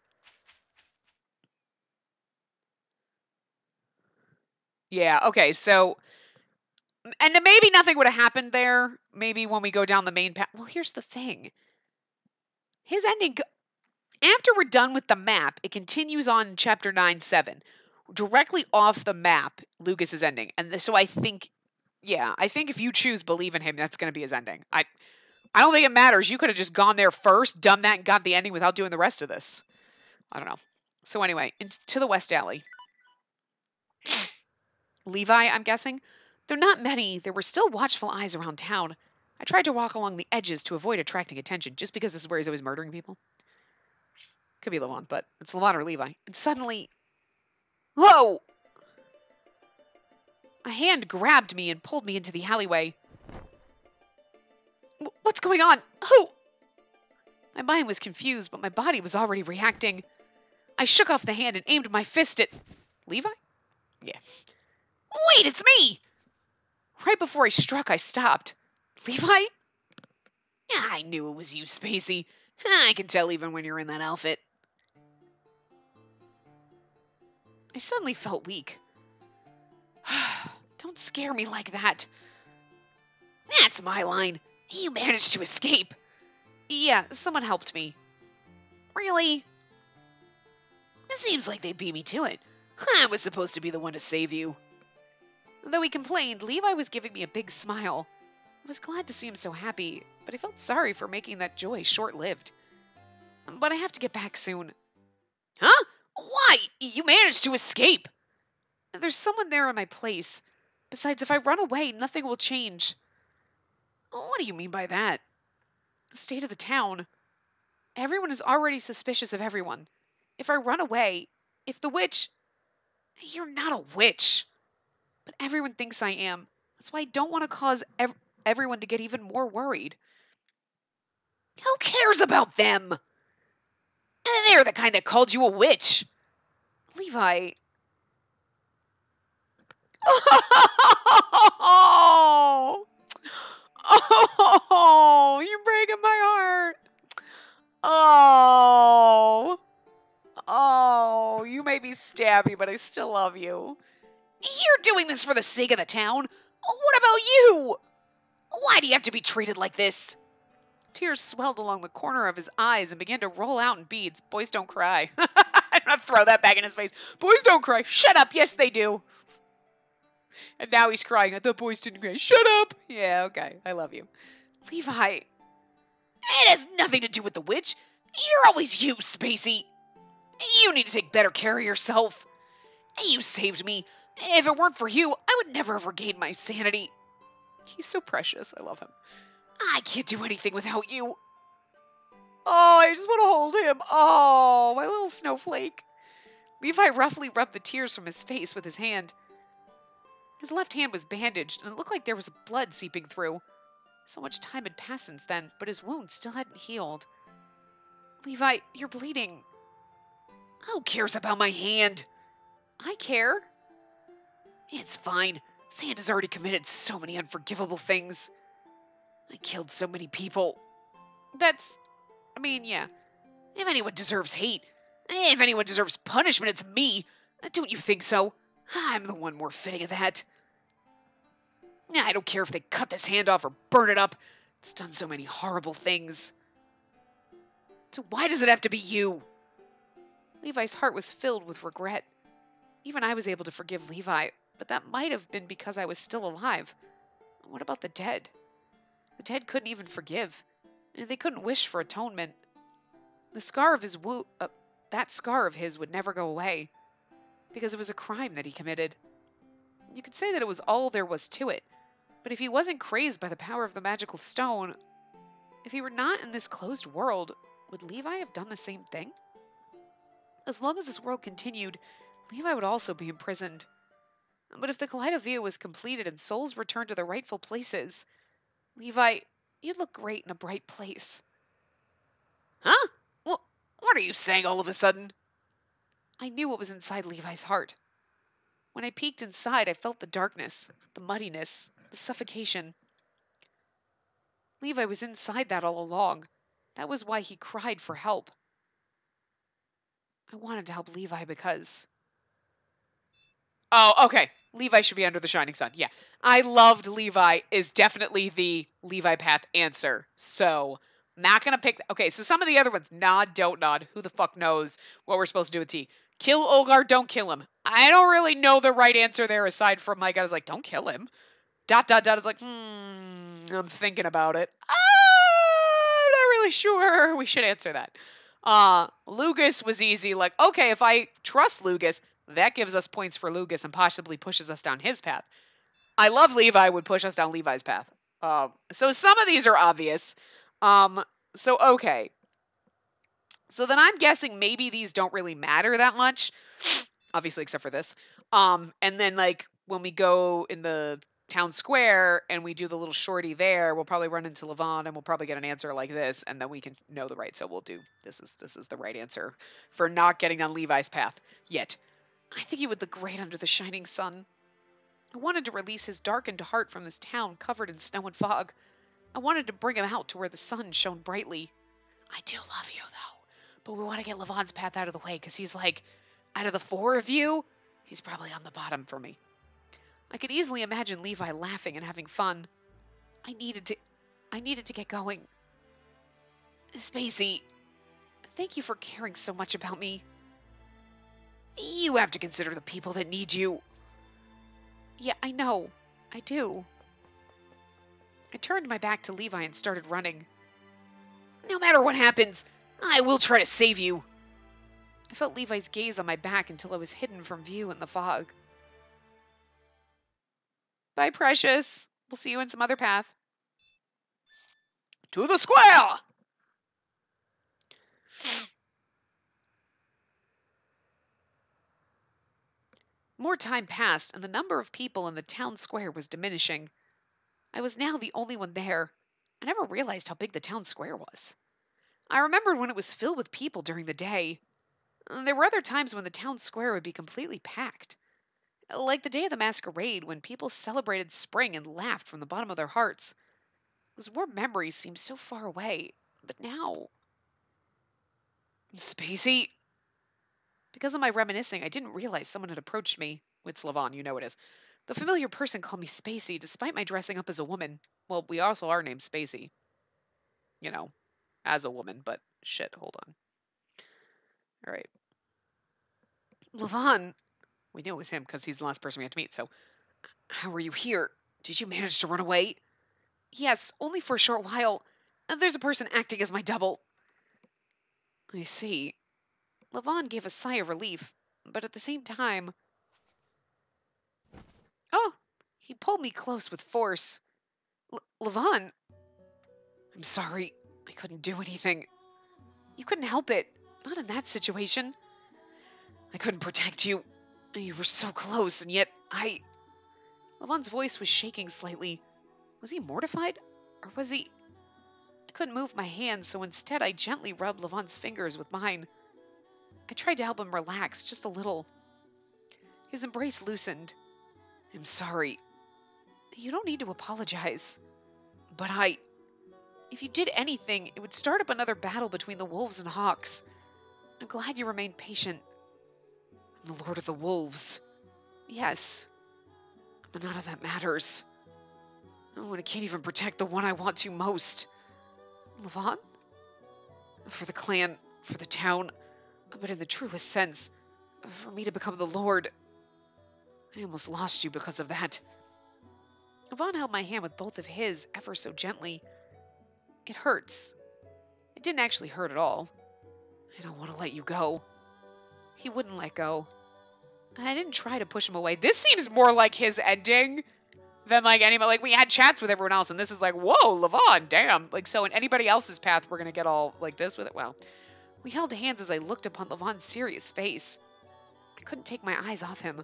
Yeah, okay, so... And maybe nothing would have happened there. Maybe when we go down the main path. Well, here's the thing. His ending... After we're done with the map, it continues on in Chapter 9-7. Directly off the map, Lucas is ending. And so I think... Yeah, I think if you choose believe in him, that's going to be his ending. I don't think it matters. You could have just gone there first, done that, and got the ending without doing the rest of this. I don't know. So anyway, into the West Alley. Levi, I'm guessing? Though not many, there were still watchful eyes around town. I tried to walk along the edges to avoid attracting attention, just because this is where he's always murdering people. Could be Levon, but it's Levon or Levi. And suddenly... Whoa! A hand grabbed me and pulled me into the alleyway. What's going on? Who? My mind was confused, but my body was already reacting. I shook off the hand and aimed my fist at... Levi? Yeah. Wait, it's me! Right before I struck, I stopped. Levi? Yeah, I knew it was you, Spacey. I can tell even when you're in that outfit. I suddenly felt weak. Don't scare me like that. That's my line. You managed to escape. Yeah, someone helped me. Really? It seems like they beat me to it. I was supposed to be the one to save you. Though he complained, Levi was giving me a big smile. I was glad to see him so happy, but I felt sorry for making that joy short-lived. But I have to get back soon. Huh? Why? You managed to escape. There's someone there in my place. Besides, if I run away, nothing will change. What do you mean by that? The state of the town. Everyone is already suspicious of everyone. If I run away, if the witch... You're not a witch. But everyone thinks I am. That's why I don't want to cause everyone to get even more worried. Who cares about them? They're the kind that called you a witch. Levi. Oh, oh, you're breaking my heart. Oh, oh, you may be stabby, but I still love you. You're doing this for the sake of the town. What about you? Why do you have to be treated like this? Tears swelled along the corner of his eyes and began to roll out in beads. Boys don't cry. I'm gonna throw that back in his face. Boys don't cry. Shut up. Yes, they do. And now he's crying. The boys didn't cry. Shut up. Yeah, okay. I love you. Levi. It has nothing to do with the witch. You're always you, Spacey. You need to take better care of yourself. You saved me. If it weren't for you, I would never have regained my sanity. He's so precious. I love him. I can't do anything without you. Oh, I just want to hold him. Oh, my little snowflake. Levi roughly rubbed the tears from his face with his hand. His left hand was bandaged, and it looked like there was blood seeping through. So much time had passed since then, but his wound still hadn't healed. Levi, you're bleeding. Who cares about my hand? I care. It's fine. Sand has already committed so many unforgivable things. I killed so many people. Yeah. If anyone deserves hate, if anyone deserves punishment, it's me. Don't you think so? I'm the one more fitting of that. I don't care if they cut this hand off or burn it up. It's done so many horrible things. So why does it have to be you? Levi's heart was filled with regret. Even I was able to forgive Levi, but that might have been because I was still alive. What about the dead? The dead couldn't even forgive. They couldn't wish for atonement. The scar of his that scar of his would never go away, because it was a crime that he committed. You could say that it was all there was to it, but if he wasn't crazed by the power of the magical stone, if he were not in this closed world, would Levi have done the same thing? As long as this world continued, Levi would also be imprisoned. But if the Kaleidovia was completed and souls returned to their rightful places, Levi, you'd look great in a bright place. Huh? Well, what are you saying all of a sudden? I knew what was inside Levi's heart. When I peeked inside, I felt the darkness, the muddiness, the suffocation. Levi was inside that all along. That was why he cried for help. I wanted to help Levi because... Oh, okay. Levi should be under the shining sun. Yeah. I loved Levi is definitely the Levi path answer. So, not going to pick... Okay, so some of the other ones, nod, don't nod. Who the fuck knows what we're supposed to do with T? Kill Olgar, don't kill him. I don't really know the right answer there aside from I was like, don't kill him. ... is like, I'm thinking about it. I'm not really sure we should answer that. Lugus was easy. Like, okay, if I trust Lugus, that gives us points for Lugus and possibly pushes us down his path. I love Levi would push us down Levi's path. So some of these are obvious. So okay. So then I'm guessing maybe these don't really matter that much. Obviously, except for this. And then like when we go in the town square and we do the little shorty there, we'll probably run into Levon and we'll probably get an answer like this, and then we can know the right. So we'll do this is the right answer for not getting on Levi's path yet. I think he would look great under the shining sun. I wanted to release his darkened heart from this town covered in snow and fog. I wanted to bring him out to where the sun shone brightly. I do love you, though, but we want to get Levon's path out of the way because he's like, out of the four of you, he's probably on the bottom for me. I could easily imagine Levi laughing and having fun. I needed to get going. Spacey, thank you for caring so much about me. You have to consider the people that need you. Yeah, I know. I do. I turned my back to Levi and started running. No matter what happens, I will try to save you. I felt Levi's gaze on my back until I was hidden from view in the fog. Bye, precious. We'll see you in some other path. To the square! More time passed, and the number of people in the town square was diminishing. I was now the only one there. I never realized how big the town square was. I remembered when it was filled with people during the day. There were other times when the town square would be completely packed. Like the day of the masquerade when people celebrated spring and laughed from the bottom of their hearts. Those warm memories seemed so far away, but now... Spacey? Because of my reminiscing, I didn't realize someone had approached me. It's Levon, you know it is. The familiar person called me Spacey despite my dressing up as a woman. Well, we also are named Spacey. You know, as a woman, but shit, hold on. All right. Levon! We knew it was him because he's the last person we had to meet, so... How are you here? Did you manage to run away? Yes, only for a short while. There's a person acting as my double. I see. Levon gave a sigh of relief, but at the same time... Oh! He pulled me close with force. Levon! I'm sorry. I couldn't do anything. You couldn't help it. Not in that situation. I couldn't protect you. You were so close, and yet Levon's voice was shaking slightly. Was he mortified? Or was he... I couldn't move my hands, so instead I gently rubbed Levon's fingers with mine. I tried to help him relax, just a little. His embrace loosened. I'm sorry. You don't need to apologize. But if you did anything, it would start up another battle between the wolves and hawks. I'm glad you remained patient. I'm the Lord of the Wolves. Yes, but none of that matters. Oh, and I can't even protect the one I want to most. Levant? For the clan, for the town, but in the truest sense, for me to become the Lord. I almost lost you because of that. Levant held my hand with both of his ever so gently. It hurts. It didn't actually hurt at all. I don't want to let you go. He wouldn't let go. And I didn't try to push him away. This seems more like his ending than like anybody. Like, we had chats with everyone else, and this is like, whoa, Levant, damn. Like, so in anybody else's path, we're going to get all like this with it. Well, we held hands as I looked upon Levant's serious face. I couldn't take my eyes off him.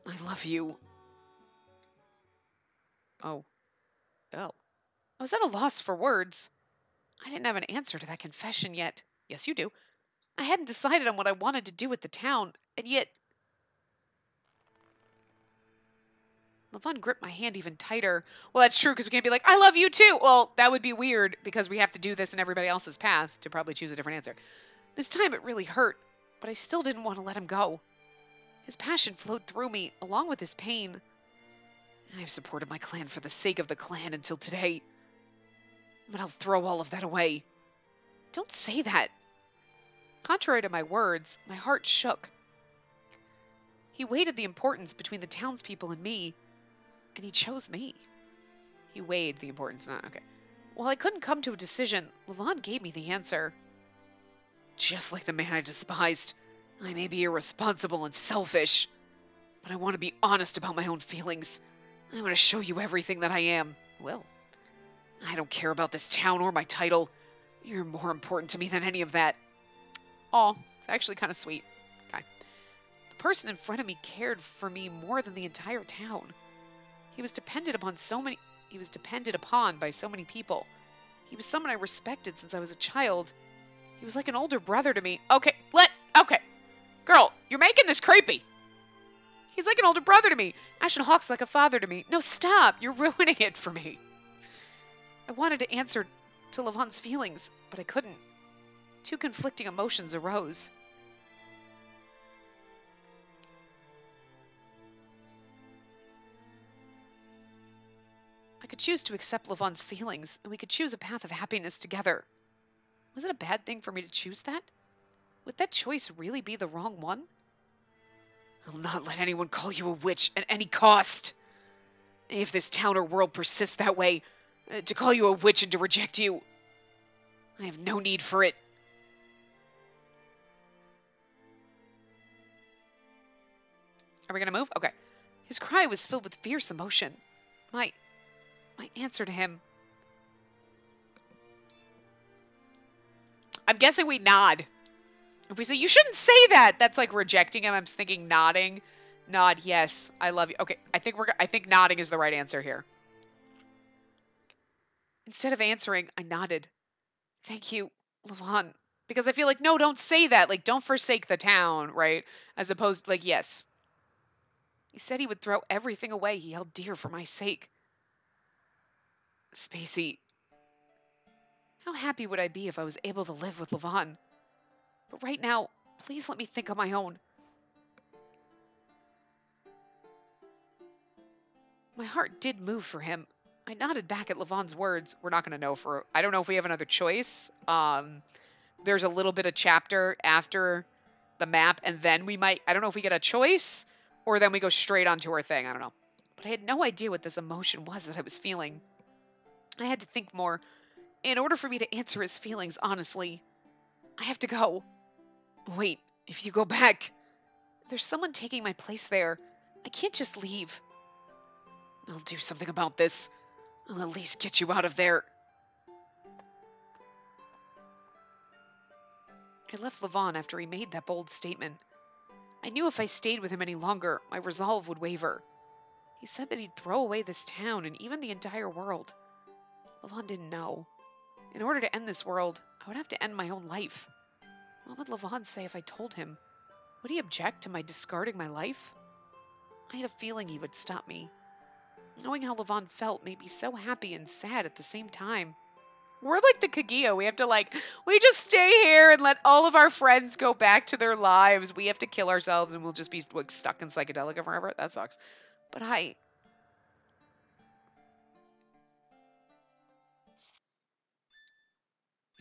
I love you. Oh. Oh. I was at a loss for words. I didn't have an answer to that confession yet. Yes, you do. I hadn't decided on what I wanted to do with the town, and yet... Levant gripped my hand even tighter. Well, that's true, because we can't be like, I love you too! Well, that would be weird, because we have to do this in everybody else's path to probably choose a different answer. This time it really hurt, but I still didn't want to let him go. His passion flowed through me, along with his pain. I've supported my clan for the sake of the clan until today. But I'll throw all of that away. Don't say that. Contrary to my words, my heart shook. He weighed the importance between the townspeople and me, and he chose me. He weighed the importance, not okay. While I couldn't come to a decision, Levant gave me the answer. Just like the man I despised, I may be irresponsible and selfish, but I want to be honest about my own feelings. I want to show you everything that I am. Well, I don't care about this town or my title. You're more important to me than any of that. Aw, it's actually kind of sweet. Okay. The person in front of me cared for me more than the entire town. He was dependent upon by so many people. He was someone I respected since I was a child. He was like an older brother to me. Okay. Girl, you're making this creepy. He's like an older brother to me. Ashen Hawk's like a father to me. No, stop. You're ruining it for me. I wanted to answer to Levant's feelings, but I couldn't. Two conflicting emotions arose. I could choose to accept Levant's feelings, and we could choose a path of happiness together. Was it a bad thing for me to choose that? Would that choice really be the wrong one? I'll not let anyone call you a witch at any cost. If this town or world persists that way, to call you a witch and to reject you, I have no need for it. Are we going to move? Okay. His cry was filled with fierce emotion. My answer to him... I'm guessing we nod. If we say, you shouldn't say that, that's like rejecting him. I'm thinking nodding. Nod, yes, I love you. Okay, I think nodding is the right answer here. Instead of answering, I nodded. Thank you, Levant. Because I feel like, no, don't say that. Like, don't forsake the town, right? As opposed to, like, yes. He said he would throw everything away he held dear for my sake. Spacey, how happy would I be if I was able to live with Levant? But right now, please let me think on my own. My heart did move for him. I nodded back at Levant's words. We're not going to know for... I don't know if we have another choice. There's a little bit of chapter after the map, and then we might... I don't know if we get a choice, or then we go straight onto our thing. I don't know. But I had no idea what this emotion was that I was feeling. I had to think more. In order for me to answer his feelings honestly, I have to go. Wait, if you go back, there's someone taking my place there. I can't just leave. I'll do something about this. I'll at least get you out of there. I left Levant after he made that bold statement. I knew if I stayed with him any longer, my resolve would waver. He said that he'd throw away this town and even the entire world. Levant didn't know. In order to end this world, I would have to end my own life. What would Levant say if I told him? Would he object to my discarding my life? I had a feeling he would stop me. Knowing how Levon felt made me so happy and sad at the same time. We're like the Kaguya. We have to we just stay here and let all of our friends go back to their lives. We have to kill ourselves and we'll just be like stuck in Psychedelica forever. That sucks. But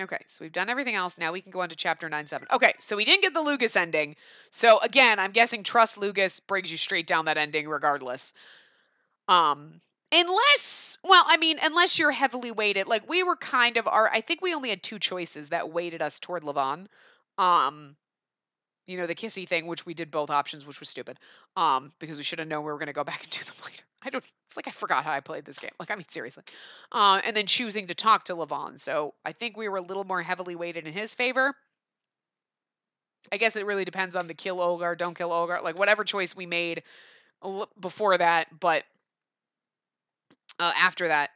okay, so we've done everything else. Now we can go on to chapter 9-7. Okay, so we didn't get the Lucas ending. So again, I'm guessing trust Lucas brings you straight down that ending regardless. Unless you're heavily weighted, like we were kind of I think we only had two choices that weighted us toward Levon. The kissy thing, which we did both options, which was stupid. Because we should have known we were gonna go back and do them later. It's like I forgot how I played this game. Like, I mean, seriously. And then choosing to talk to Levon. So I think we were a little more heavily weighted in his favor. I guess it really depends on the kill Olgar, don't kill Olgar, like whatever choice we made before that, but after that,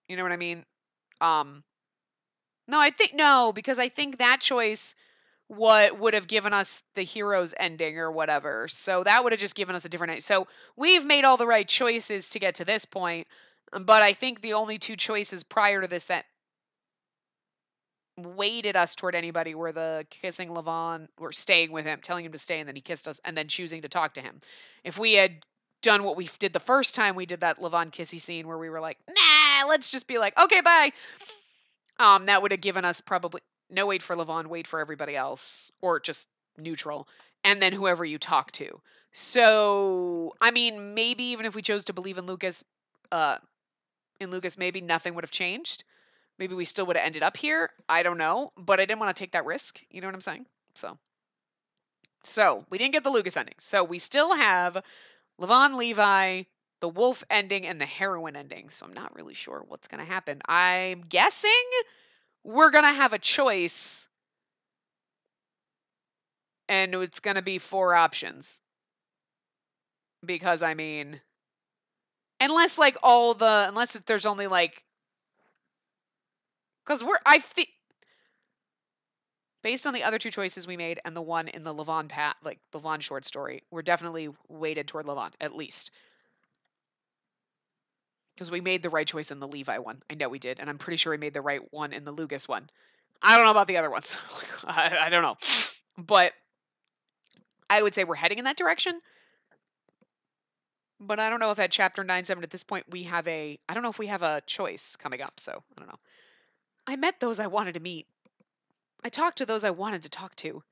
you know what I mean? No, because I think that choice what would have given us the hero's ending or whatever. So that would have just given us a different ending. So we've made all the right choices to get to this point, but I think the only two choices prior to this that weighted us toward anybody were the kissing Levon or staying with him, telling him to stay, and then he kissed us, and then choosing to talk to him. If we had done what we did the first time we did that Levon kissy scene where we were like, nah, let's just be like, okay, bye. That would have given us probably no wait for Levon, wait for everybody else, or just neutral, and then whoever you talk to. So, I mean, maybe even if we chose to believe uh, in Lucas, maybe nothing would have changed. Maybe we still would have ended up here. I don't know, but I didn't want to take that risk. You know what I'm saying? So we didn't get the Lucas ending. So we still have Levon, Levi, the wolf ending, and the heroine ending. So I'm not really sure what's going to happen. I'm guessing we're going to have a choice, and it's going to be 4 options. Because, I mean, unless there's only because based on the other 2 choices we made and the one in the Levon Levon short story, we're definitely weighted toward Levon, at least. Because we made the right choice in the Levi one. I know we did, and I'm pretty sure we made the right one in the Lucas one. I don't know about the other ones. I don't know. But I would say we're heading in that direction. But I don't know if at chapter 9-7 at this point I don't know if we have a choice coming up, so I don't know. I met those I wanted to meet. I talked to those I wanted to talk to.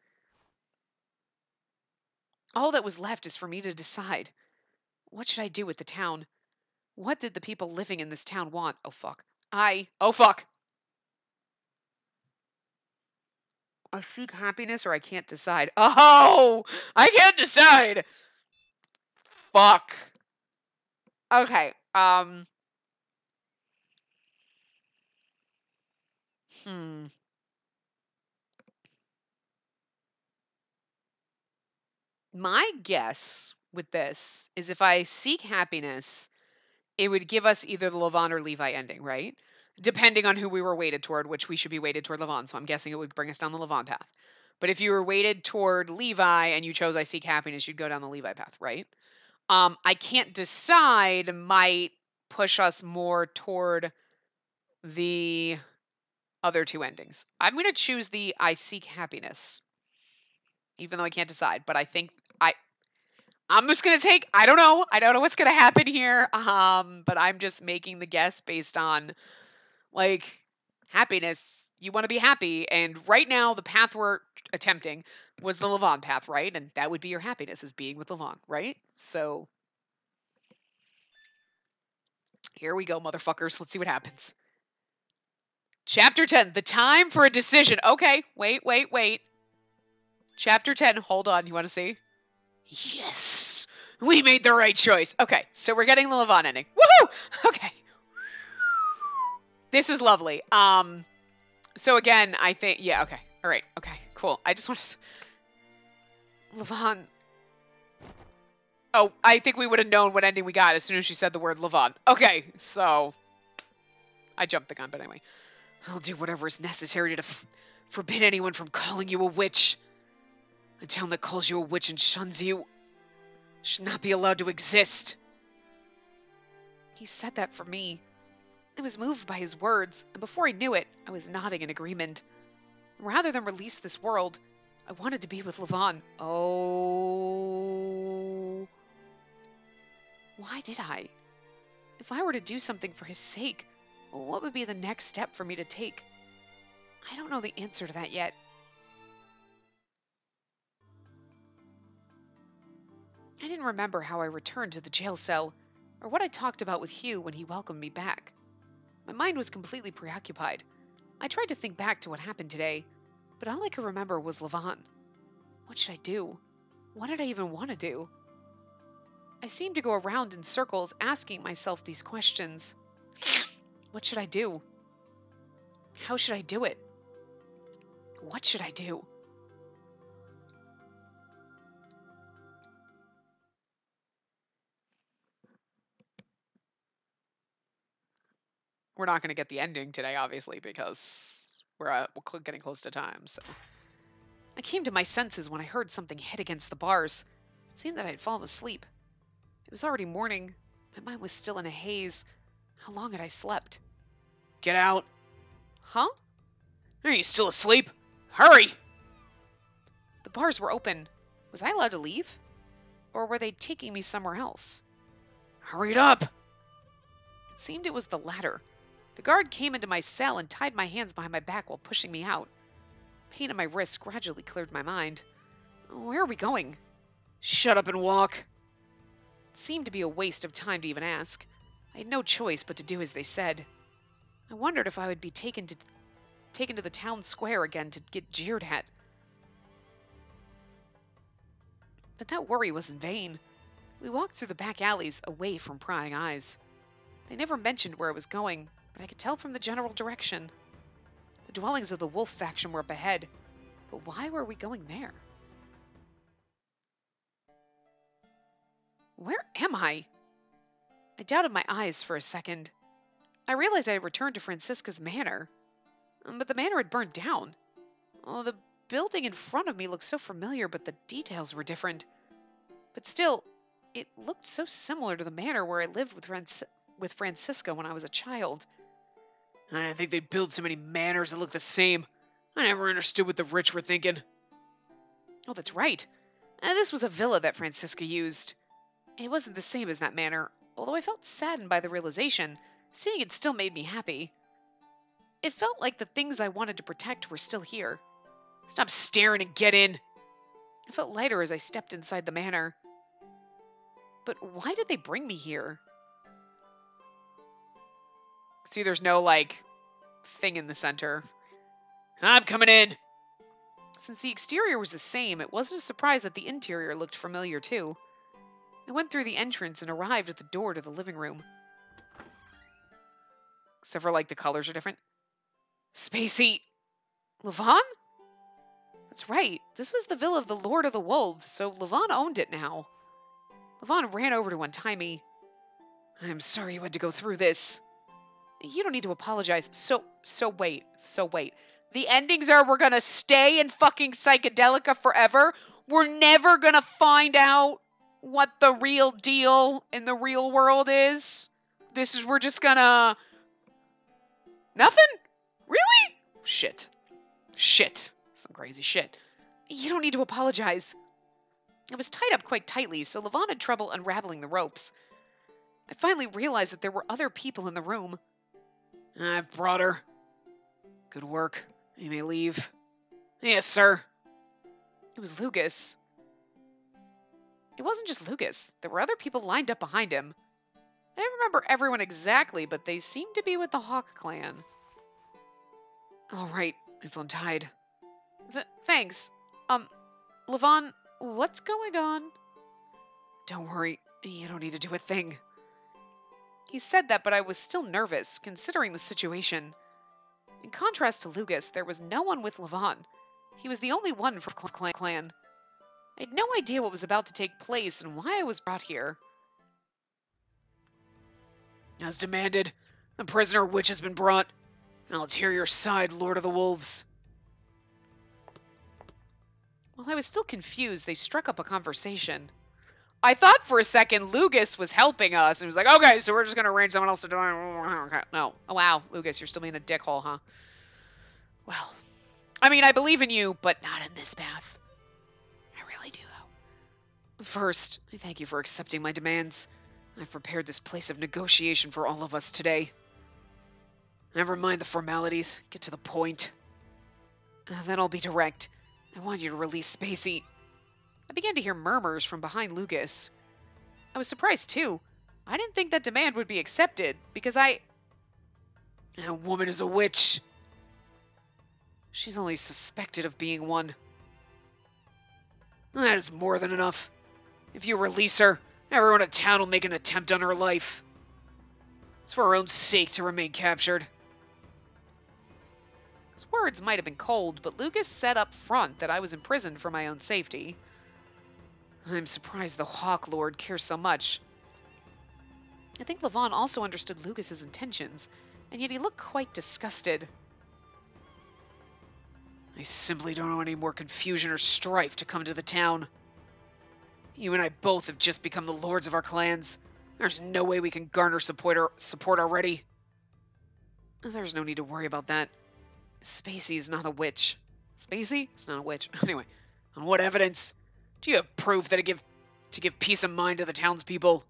All that was left is for me to decide. What should I do with the town? What did the people living in this town want? Oh, fuck. Oh, fuck. I seek happiness or I can't decide. Oh, I can't decide. Fuck. Okay. Hmm. My guess with this is if I seek happiness, it would give us either the Levon or Levi ending, right? Depending on who we were weighted toward, which we should be weighted toward Levon. So I'm guessing it would bring us down the Levon path. But if you were weighted toward Levi and you chose I seek happiness, you'd go down the Levi path, right? I can't decide might push us more toward the other 2 endings. I'm going to choose the I seek happiness, even though I can't decide. But I think I'm just going to take. I don't know. I don't know what's going to happen here. But I'm just making the guess based on happiness. You want to be happy, and right now the path we're attempting was the Levon path, right? And that would be your happiness is being with Levon, right? So here we go, motherfuckers. Let's see what happens. Chapter 10, the time for a decision. Okay, wait. Chapter 10, hold on. You want to see? Yes! We made the right choice. Okay, so we're getting the Levon ending. Woohoo! Okay. This is lovely. So again, I think, yeah, okay. All right, okay, cool. I just want to... Levon... Oh, I think we would have known what ending we got as soon as she said the word Levon. Okay, so... I jumped the gun, but anyway. I'll do whatever is necessary to forbid anyone from calling you a witch. A town that calls you a witch and shuns you should not be allowed to exist. He said that for me. I was moved by his words, and before I knew it, I was nodding in agreement. Rather than release this world, I wanted to be with Levon. Oh. Why did I? If I were to do something for his sake, what would be the next step for me to take? I don't know the answer to that yet. I didn't remember how I returned to the jail cell, or what I talked about with Hugh when he welcomed me back. My mind was completely preoccupied. I tried to think back to what happened today, but all I could remember was Levon. What should I do? What did I even want to do? I seemed to go around in circles asking myself these questions. What should I do? How should I do it? What should I do? We're not going to get the ending today, obviously, because we're getting close to time, so. I came to my senses when I heard something hit against the bars. It seemed that I had fallen asleep. It was already morning. My mind was still in a haze. How long had I slept? Get out. Huh? Are you still asleep? Hurry! The bars were open. Was I allowed to leave? Or were they taking me somewhere else? Hurry it up! It seemed it was the latter. The guard came into my cell and tied my hands behind my back while pushing me out. Pain in my wrists gradually cleared my mind. Where are we going? Shut up and walk. It seemed to be a waste of time to even ask. I had no choice but to do as they said. I wondered if I would be taken to the town square again to get jeered at. But that worry was in vain. We walked through the back alleys away from prying eyes. They never mentioned where I was going, but I could tell from the general direction. The dwellings of the wolf faction were up ahead, but why were we going there? Where am I? I doubted my eyes for a second. I realized I had returned to Francisca's manor, but the manor had burned down. Oh, the building in front of me looked so familiar, but the details were different. But still, it looked so similar to the manor where I lived with Francisca when I was a child. I didn't think they'd build so many manors that look the same. I never understood what the rich were thinking. Oh, that's right. This was a villa that Francisca used. It wasn't the same as that manor, although I felt saddened by the realization. Seeing it still made me happy. It felt like the things I wanted to protect were still here. Stop staring and get in. I felt lighter as I stepped inside the manor. But why did they bring me here? See, there's no, thing in the center. I'm coming in. Since the exterior was the same, it wasn't a surprise that the interior looked familiar, too. I went through the entrance and arrived at the door to the living room. Except for, the colors are different. Spacey! Levon? That's right. This was the villa of the Lord of the Wolves, so Levon owned it now. Levon ran over to untie me. I'm sorry you had to go through this. You don't need to apologize. So wait. The endings are we're gonna stay in fucking Psychedelica forever. We're never gonna find out what the real deal in the real world is. We're just gonna... Nothing? Really? Shit. Some crazy shit. You don't need to apologize. I was tied up quite tightly, so Levon had trouble unraveling the ropes. I finally realized that there were other people in the room. I've brought her. Good work. You may leave. Yes, sir. It was Lucas. It wasn't just Lucas. There were other people lined up behind him. I don't remember everyone exactly, but they seemed to be with the Hawk clan. All right, it's untied. Thanks. Levon, what's going on? Don't worry, you don't need to do a thing. He said that, but I was still nervous, considering the situation. In contrast to Lucas, there was no one with Levon. He was the only one from the clan. I had no idea what was about to take place and why I was brought here. As demanded, the prisoner witch has been brought. Now let's hear your side, Lord of the Wolves. While I was still confused, they struck up a conversation. I thought for a second Lucas was helping us and was like, okay, so we're just going to arrange someone else to do it. Okay. No. Oh, wow, Lucas, you're still being a dickhole, huh? Well, I mean, I believe in you, but not in this path. I really do, though. First, I thank you for accepting my demands. I've prepared this place of negotiation for all of us today. Never mind the formalities. Get to the point. Then I'll be direct. I want you to release Spacey. I began to hear murmurs from behind Lucas. I was surprised, too. I didn't think that demand would be accepted, because That woman is a witch. She's only suspected of being one. That is more than enough. If you release her, everyone in town will make an attempt on her life. It's for her own sake to remain captured. His words might have been cold, but Lucas said up front that I was imprisoned for my own safety. I'm surprised the Hawk Lord cares so much. I think Levon also understood Lucas's intentions, and yet he looked quite disgusted. I simply don't want any more confusion or strife to come to the town. You and I both have just become the lords of our clans. There's no way we can garner support already. There's no need to worry about that. Spacey is not a witch. Spacey? It's not a witch. Anyway, on what evidence? Do you have proof that to give peace of mind to the townspeople?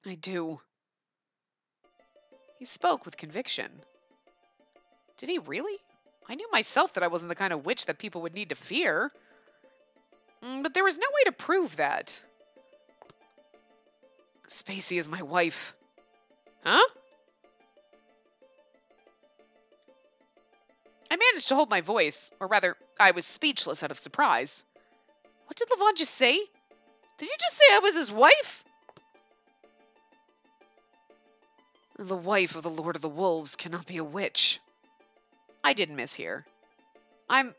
I do. He spoke with conviction. Did he really? I knew myself that I wasn't the kind of witch that people would need to fear. But there was no way to prove that. Spacey is my wife. Huh? I managed to hold my voice, or rather, I was speechless out of surprise. What did Levon just say? Did you just say I was his wife? The wife of the Lord of the Wolves cannot be a witch. I didn't mishear. I'm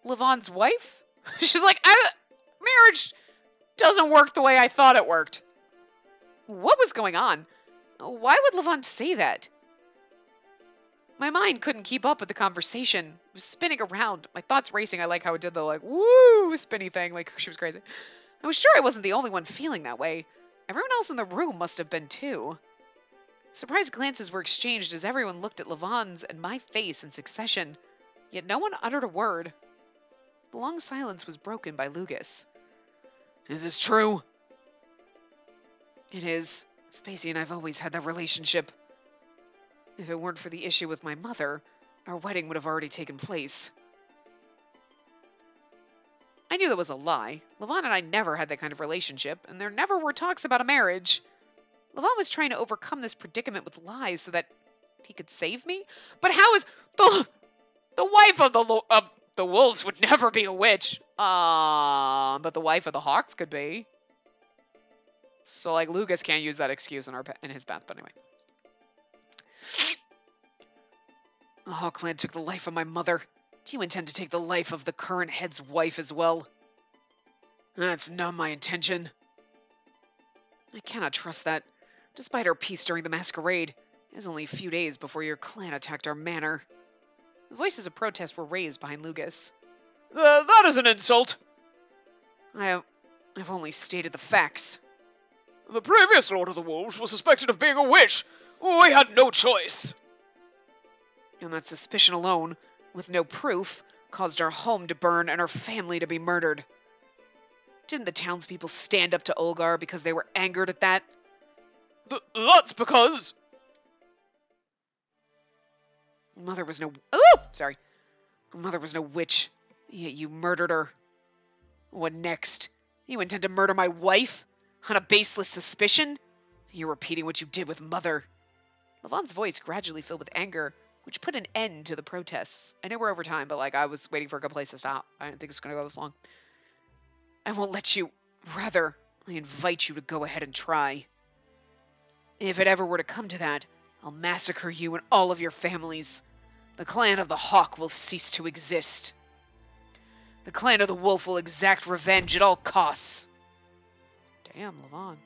Levon's wife? She's like, marriage doesn't work the way I thought it worked. What was going on? Why would Levon say that? My mind couldn't keep up with the conversation. It was spinning around, my thoughts racing. I like how it did the woo spinny thing, like she was crazy. I was sure I wasn't the only one feeling that way. Everyone else in the room must have been too. Surprised glances were exchanged as everyone looked at Levon's and my face in succession, yet no one uttered a word. The long silence was broken by Lucas. Is this true? It is. Spacey and I've always had that relationship. If it weren't for the issue with my mother, our wedding would have already taken place. I knew that was a lie. Levon and I never had that kind of relationship, and there never were talks about a marriage. Levon was trying to overcome this predicament with lies so that he could save me? But how is the wife of the wolves would never be a witch? But the wife of the hawks could be. So, Lucas can't use that excuse in his path, but anyway. The Hawk clan took the life of my mother. Do you intend to take the life of the current head's wife as well? That's not my intention. I cannot trust that. Despite our peace during the masquerade, it was only a few days before your clan attacked our manor. The voices of protest were raised behind Lucas. That is an insult! I've only stated the facts. The previous Lord of the Wolves was suspected of being a witch. We had no choice. And that suspicion alone, with no proof, caused our home to burn and our family to be murdered. Didn't the townspeople stand up to Olgar because they were angered at that? That's because... Mother was no... Oh! Sorry. Mother was no witch, yet you murdered her. What next? You intend to murder my wife? On a baseless suspicion? You're repeating what you did with Mother. Levon's voice gradually filled with anger, which put an end to the protests. I know we're over time, but I was waiting for a good place to stop. I didn't think it was going to go this long. I won't let you. Rather, I invite you to go ahead and try. If it ever were to come to that, I'll massacre you and all of your families. The clan of the Hawk will cease to exist. The clan of the Wolf will exact revenge at all costs. Damn, Levon.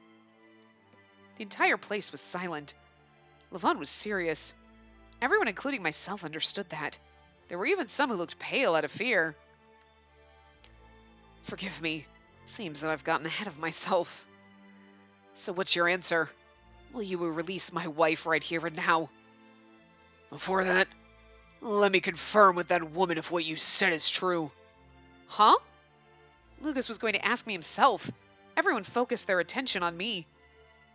The entire place was silent. Levon was serious. Everyone, including myself, understood that. There were even some who looked pale out of fear. Forgive me. Seems that I've gotten ahead of myself. So what's your answer? Will you release my wife right here and now? Before that, let me confirm with that woman if what you said is true. Huh? Lucas was going to ask me himself. Everyone focused their attention on me.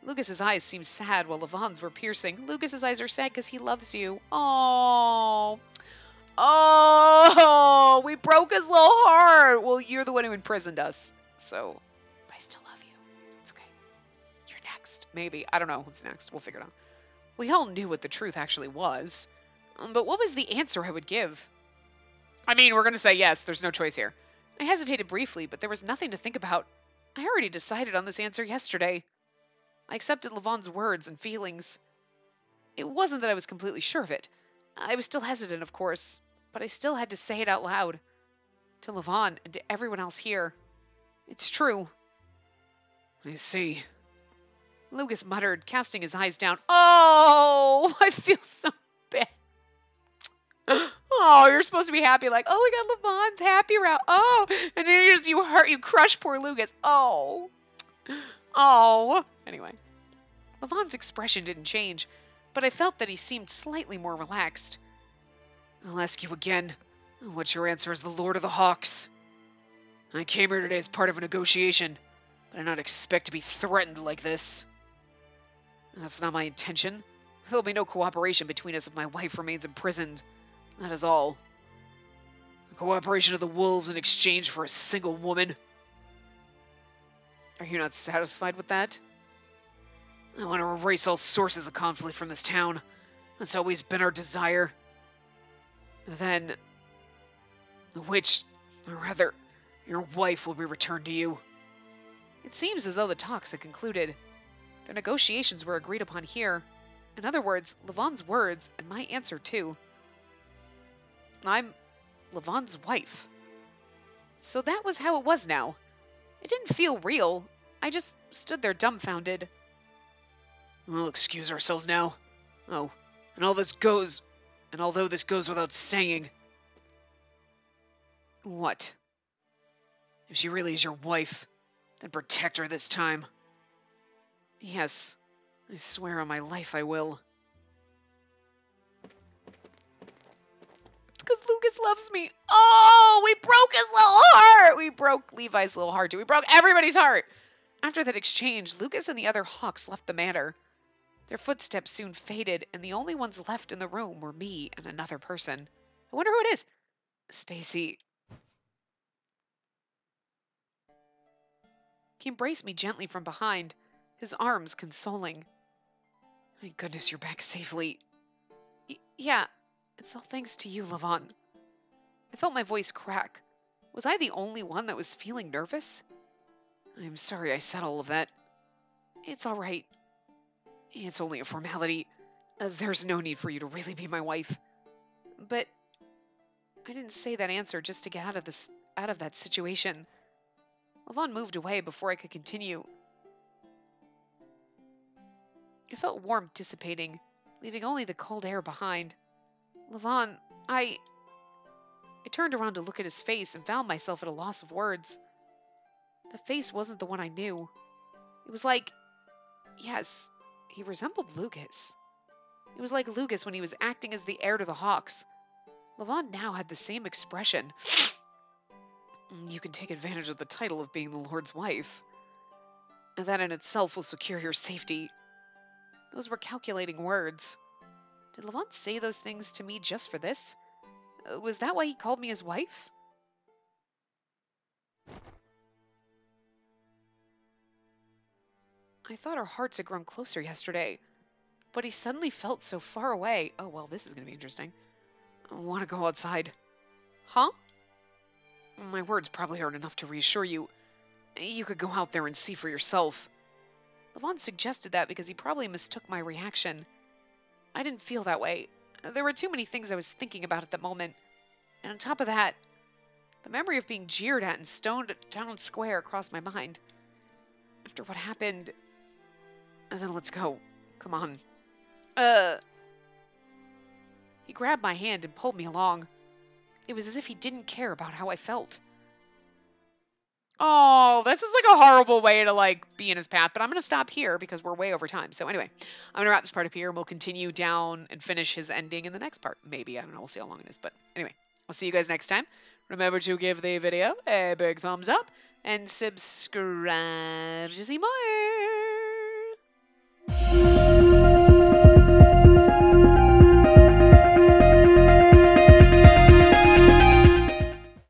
Lucas's eyes seemed sad while Levon's were piercing. Lucas's eyes are sad because he loves you. Oh. Oh, we broke his little heart. Well, you're the one who imprisoned us. So, I still love you. It's okay. You're next. Maybe. I don't know what's next. We'll figure it out. We all knew what the truth actually was. But what was the answer I would give? I mean, we're going to say yes. There's no choice here. I hesitated briefly, but there was nothing to think about. I already decided on this answer yesterday. I accepted Levon's words and feelings. It wasn't that I was completely sure of it. I was still hesitant, of course, but I still had to say it out loud. To Levon and to everyone else here. It's true. I see. Lucas muttered, casting his eyes down. Oh, I feel so bad. Oh, you're supposed to be happy, like, oh, we got Levon's happy route. Oh, and then you crush poor Lucas. Oh. Oh. Anyway. Levon's expression didn't change, but I felt that he seemed slightly more relaxed. I'll ask you again. What's your answer as the Lord of the Hawks? I came here today as part of a negotiation, but I did not expect to be threatened like this. That's not my intention. There'll be no cooperation between us if my wife remains imprisoned. That is all. The cooperation of the wolves in exchange for a single woman. Are you not satisfied with that? I want to erase all sources of conflict from this town. That's always been our desire. Then, the witch, or rather, your wife will be returned to you. It seems as though the talks had concluded. Their negotiations were agreed upon here. In other words, Levon's words, and my answer too. I'm Levon's wife. So that was how it was now. It didn't feel real. I just stood there dumbfounded. We'll excuse ourselves now. Oh, and although this goes without saying. What? If she really is your wife, then protect her this time. Yes, I swear on my life I will. Because Lucas loves me. Oh, we broke his little heart. We broke Levi's little heart too. We broke everybody's heart. After that exchange, Lucas and the other Hawks left the manor. Their footsteps soon faded, and the only ones left in the room were me and another person. I wonder who it is. Spacey. He embraced me gently from behind, his arms consoling. Thank goodness you're back safely. Yeah, it's all thanks to you, Levon. I felt my voice crack. Was I the only one that was feeling nervous? I'm sorry I said all of that. It's all right. It's only a formality. There's no need for you to really be my wife. But I didn't say that answer just to get out of that situation. Levon moved away before I could continue. I felt warmth dissipating, leaving only the cold air behind. Levon, I turned around to look at his face and found myself at a loss of words. The face wasn't the one I knew. It was like, yes, he resembled Lucas. It was like Lucas when he was acting as the heir to the Hawks. Levon now had the same expression. You can take advantage of the title of being the Lord's wife. And that in itself will secure your safety. Those were calculating words. Did Levon say those things to me just for this? Was that why he called me his wife? I thought our hearts had grown closer yesterday, but he suddenly felt so far away. Oh, well, this is going to be interesting. I want to go outside. Huh? My words probably aren't enough to reassure you. You could go out there and see for yourself. Levon suggested that because he probably mistook my reaction. I didn't feel that way. There were too many things I was thinking about at the moment. And on top of that, the memory of being jeered at and stoned at town square crossed my mind. After what happened... And then let's go. Come on. He grabbed my hand and pulled me along. It was as if he didn't care about how I felt. Oh, this is like a horrible way to like be in his path, but I'm gonna stop here because we're way over time. So anyway, I'm gonna wrap this part up here and we'll continue down and finish his ending in the next part. Maybe, I don't know, we'll see how long it is. But anyway, I'll see you guys next time. Remember to give the video a big thumbs up and subscribe to see more.